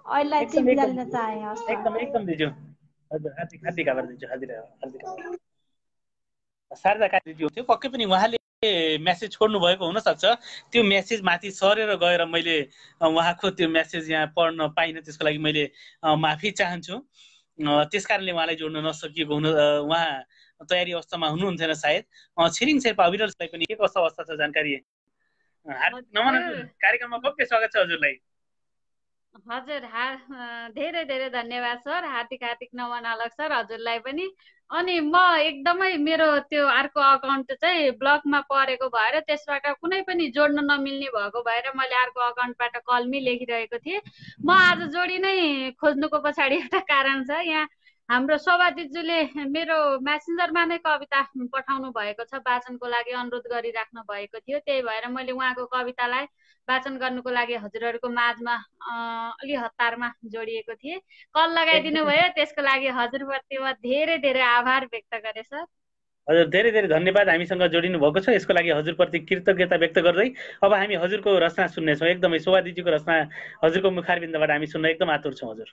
अहिलेलाई चाहिँ बिदा लिन चाहे। एकदम एकदम दिजु। हजुर हार्दिक हार्दिक आभार दिन्छु। हार्दिक आभार। शारदा कार्की थियो पक्कै पनि उहाँले मेसेज छोड्नु भएको हुनसक्छ। त्यो मेसेज माथि सरेर गएर मैले उहाँको त्यो मेसेज यहाँ पढ्न पाइनँ, त्यसको लागि मैले माफी चाहन्छु। त्यस कारणले उहाँलाई जोड्न नसकिएको हुन उहाँ तयारी अवस्थामा हुनुहुन्थेन सायद। छिरिङ शेर्पा अविरललाई पनि के कस्तो अवस्था छ जानकारी? नमन कार्यक्रममा भव्य स्वागत छ हजुरलाई। हजुर धेरै धेरै धन्यवाद सर। हार्दिक हार्दिक नमन अलग सर हजुरलाई पनि। अनि म एकदमै मेरो त्यो अर्को अकाउन्ट चाहिँ ब्लकमा परेको भएर त्यसबाट कुनै पनि जोड्न नमिल्ने भएको भएर मैले अर्को अकाउन्टबाट कलमी लेखिरहेको थिएँ। म आज जोडी नै खोज्नुको पछाडि एउटा कारण छ। यहाँ हाम्रो शोभा दिजुले मेरो मेसेन्जरमा नै कविता पठाउनु भएको छ, वाचनको लागि अनुरोध गरिराख्नु भएको थियो। त्यही भएर मैले उहाँको कवितालाई वाचन गर्नुको लागि हजुरहरूको माझमा अलि हतारमा जोडिएको थिएँ। कल लगाइदिनु भयो, त्यसको लागि हजुरप्रति म धेरै धेरै आभार व्यक्त गरेँ सर। हजुर धेरै धेरै धन्यवाद हामीसँग जोडिनु भएको छ। यसको लागि हजुरप्रति कृतज्ञता व्यक्त गर्दै अब हामी हजुरको रचना सुन्नेछौँ। एकदमै शोभा दिदीको रचना हजुरको मुखारबिन्दबाट हामी सुन्न एकदम आतुर छौँ हजुर।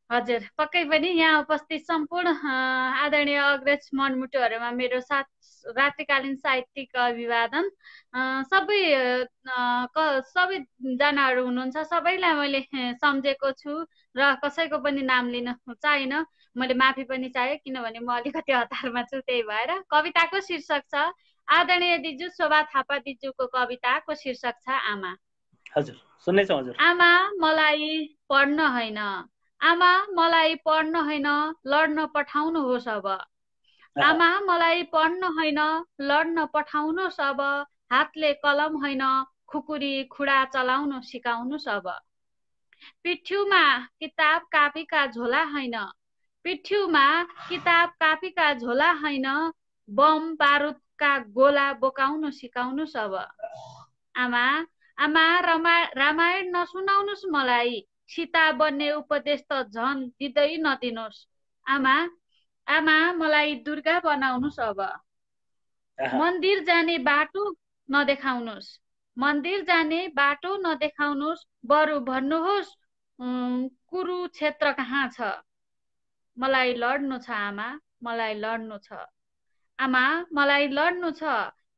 हजुर पक्कै पनि यहाँ उपस्थित सम्पूर्ण आदरणीय अग्रज मनमुटुहरूमा मेरो साथ रात्रिकालीन साहित्यिक अभिवादन। सबैजनाहरू हुनुहुन्छ, सबैलाई मैले सम्झेको छु र कसैको पनि नाम लिन चाहिन। मैले माफी पनि चाहे, किनभने म अलिकति हतारमा छु। त्यही भएर कविताको शीर्षक छ, आदरणीय दिजु शोभा थापा दिजुको कविताको शीर्षक छ आमा। हजुर सुन्नेछौँ हजुर। आमा मलाई पढ्न होइन, आमा मलाई पढ्न होइन, लड्न पठाउनुहोस् अब। आमा मलाई पढ्न होइन, लड्न पठाउनुहोस् अब। हातले कलम होइन, खुकुरी खुडा चलाउन सिकाउनुहोस् अब। पिठ्युमा किताब कापीका झोला होइन, पिठ्युमा किताब कापीका झोला होइन, बम बारुदका गोला बोकाउन सिकाउनुहोस् अब। आमा आमा रामायण नसुनाउनुहोस् मलाई, सीता बन्ने उपदेश त झन् दिँदै नदिनुहोस्। आमा आमा मलाई दुर्गा बनाउनुहोस् अब। मन्दिर जाने बाटो नदेखाउनुहोस्, मन्दिर जाने बाटो नदेखाउनुहोस्, बरु भन्नुहोस् कुरुक्षेत्र कहाँ छ। मलाई लड्नु छ आमा, मलाई लड्नु छ। आमा मलाई लड्नु छ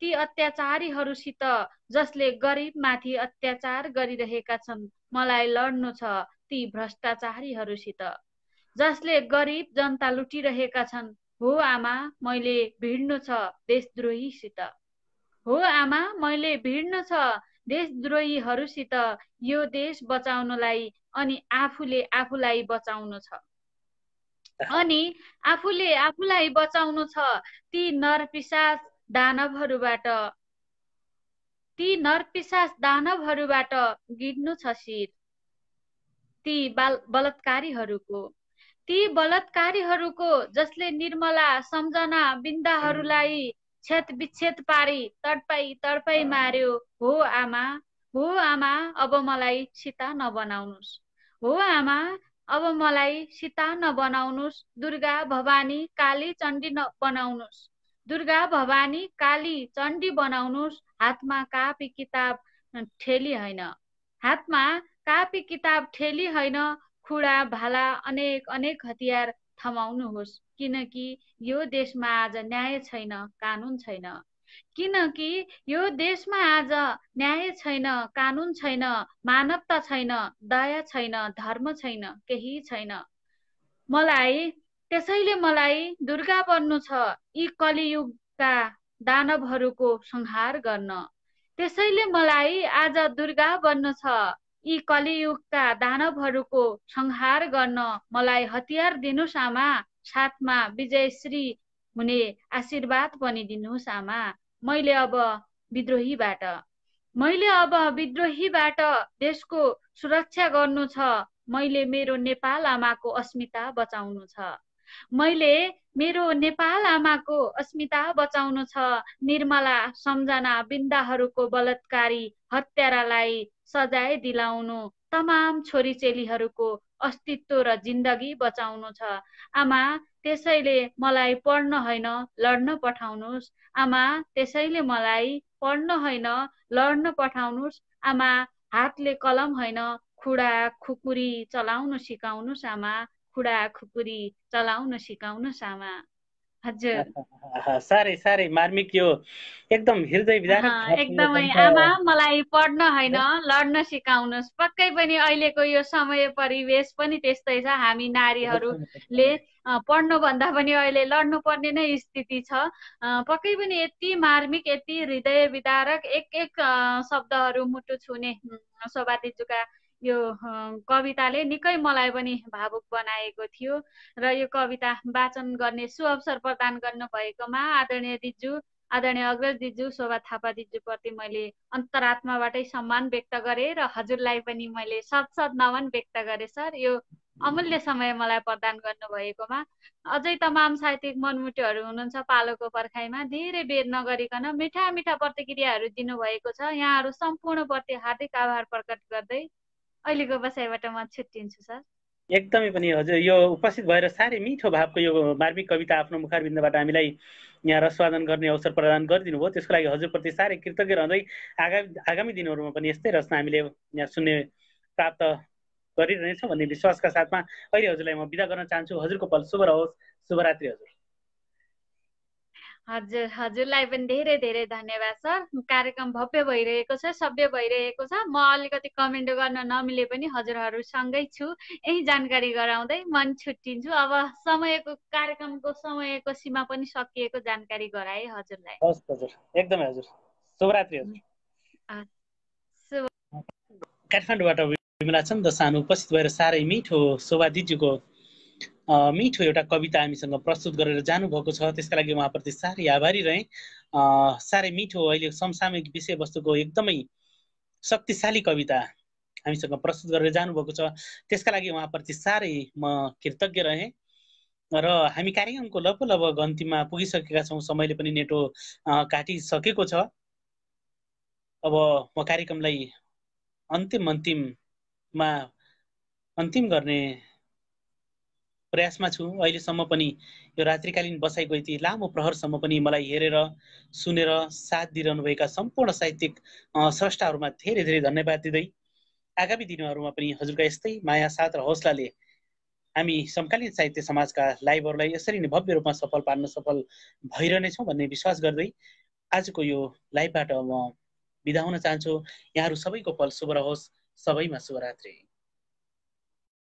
ती अत्याचारीहरूसित जसले गरिबमाथि अत्याचार गरिरहेका छन्। मलाई लड्नु छ ती भ्रष्टाचारीहरूसित जसले गरिब जनता लुटिरहेका छन्। हो आमा मैले भिड्नु छ देशद्रोहीसित, हो आमा मैले भिड्नु छ देशद्रोहीहरूसित, यो देश बचाउनलाई अनि आफूले आफूलाई बचाउनु छ, अनि आफूले आफूलाई बचाउनु छ ती नरपिशाच दानवहरूबाट, ती नरपिशाच दानवहरूबाट गिड्नु छ शिर। ती बलात्कारीहरूको जसले निर्मला सम्झना बिन्दाहरूलाई छेद विच्छेद पारी तडपाई मार्यो। हो आमा अब मलाई सीता नबनाउनुहोस्, हो आमा अब मलाई सीता नबनाउनुहोस्। दुर्गा भवानी काली चण्डी बनाउनुहोस्, दुर्गा भवानी काली चण्डी बनाउनुहोस्। हातमा कापी किताब ठेली होइन, हातमा कापी किताब ठेली होइन, खुडा भाला अनेक अनेक हतियार थमाउनुहोस्। किनकि यो देशमा आज न्याय छैन, कानुन छैन, किनकि यो देशमा आज न्याय छैन, कानुन छैन, मानवता छैन, दया छैन, धर्म छैन, केही छैन। त्यसैले मलाई दुर्गा बन्नु छ यी कलियुगका दानवहरूको संहार गर्न। त्यसैले मलाई आज दुर्गा बन्नु छ यी कलियुगका दानवहरूको संहार गर्न। मलाई हतियार दिनुहोस् आमा, साथमा विजयश्री हुने आशीर्वाद पनि दिनुहोस् आमा। मैले अब विद्रोहीबाट देशको सुरक्षा गर्नु छ। मैले मेरो नेपाल आमाको अस्मिता बचाउनु छ, मैले मेरो नेपाल आमाको अस्मिता बचाउनु छ। निर्मला सम्झना बिन्दाहरूको बलात्कारी हत्यारालाई सजाय दिलाउनु, तमाम छोरी चेलीहरूको अस्तित्व र जिन्दगी बचाउनु छ। आमा त्यसैले मलाई पढ्न होइन लड्न पठाउनुहोस्, आमा त्यसैले मलाई पढ्न होइन लड्न पठाउनुहोस्। आमा हातले कलम होइन खुडा खुकुरी चलाउन सिकाउनुहोस् आमा, खुडा खुकुरी चलाउन सिकाउनुहोस् आमा। हजुर साह्रै साह्रै मार्मिक यो एकदम हृदय विदारक एकदमै। आमा मलाई पढ्न होइन लड्न सिकाउनुहोस्। पक्कै पनि अहिलेको यो समय परिवेश पनि त्यस्तै छ। हामी नारीहरूले पढ्नुभन्दा पनि अहिले लड्नु पर्ने नै स्थिति छ। पक्कै पनि यति मार्मिक, यति हृदय विदारक एक शब्दहरू मुटु छुने शोभा दिजुका यो कविताले निकै मलाई पनि भावुक बनाएको थियो। र यो कविता वाचन गर्ने सुअवसर प्रदान गर्नु भएकोमा आदरणीय दिजु आदरणीय अग्रजज्यू शोभा थापाज्यूप्रति मैले अन्तरात्माबाटै सम्मान व्यक्त गरेँ र हजुरलाई पनि मैले शत नमन व्यक्त गरेँ सर। यो अमूल्य समय मलाई प्रदान गर्नुभएकोमा। अझै तमाम साहित्यिक मनमुटुहरू हुनुहुन्छ पालोको पर्खाइमा, धेरै बेर नगरिकन मिठा मिठा प्रतिक्रियाहरू दिनुभएको छ। यहाँहरू सम्पूर्णप्रति हार्दिक आभार प्रकट गर्दै अहिलेको बसाइबाट म छुट्टिन्छु सर। एकदमै पनि हजुर, यो उपस्थित भएर साह्रै मिठो भावको यो मार्मिक कविता आफ्नो मुखारबिन्दबाट हामीलाई यहाँ रसवादन गर्ने अवसर प्रदान गरिदिनु भयो। त्यसको लागि हजुरप्रति साह्रै कृतज्ञ रहँदै आगामी दिनहरूमा पनि यस्तै रचना हामीले यहाँ सुन्ने प्राप्त गरिरहनेछौँ भन्ने विश्वासका साथमा अहिले हजुरलाई म बिदा गर्न चाहन्छु। हजुरको पल शुभ रहोस्। शुभरात्रि हजुर। हजुरलाई पनि धेरै धेरै धन्यवाद सर। कार्यक्रम भव्य भइरहेको छ, सभ्य भइरहेको छ। म अलिकति कमेन्ट गर्न नमिले पनि हजुरहरूसँगै छु, यही जानकारी गराउँदै मन छुट्टिन्छु। अब कार्यक्रमको समयको सीमा पनि सकिएको जानकारी गराए हजुरलाई। हस् हजुर, एकदमै हजुर। शुभरात्रि हजुर। काठमाडौँबाट विमला चन्द सानु उपस्थित भएर साह्रै मिठो शोभा दिदीको मिठो एउटा कविता हामीसँग प्रस्तुत गरेर जानुभएको छ। त्यसका लागि उहाँप्रति साह्रै आभारी रहेँ। साह्रै मिठो अहिले समसामयिक विषयवस्तुको एकदमै शक्तिशाली कविता हामीसँग प्रस्तुत गरेर जानुभएको छ। त्यसका लागि उहाँप्रति साह्रै म कृतज्ञ रहेँ र हामी कार्यक्रमको लगभग अन्तिममा पुगिसकेका छौँ। समयले पनि नेटो काटिसकेको छ। अब म कार्यक्रमलाई अन्तिम गर्ने प्रयासमा छु। अहिलेसम्म पनि यो रात्रिकालीन बसाइको यति लामो प्रहरसम्म पनि मलाई हेरेर सुनेर साथ दिइरहनुभएका सम्पूर्ण साहित्यिक स्रष्टाहरूमा धेरै धेरै धन्यवाद दिँदै आगामी दिनहरूमा पनि हजुरका यस्तै माया साथ र हौसलाले हामी समकालीन साहित्य समाजका लाइभहरूलाई यसरी नै भव्य रूपमा सफल पार्न सफल भइरहनेछौँ भन्ने विश्वास गर्दै आजको यो लाइभबाट म बिदा हुन चाहन्छु। यहाँहरू सबैको पल शुभ रहोस्। सबैमा शुभरात्रि।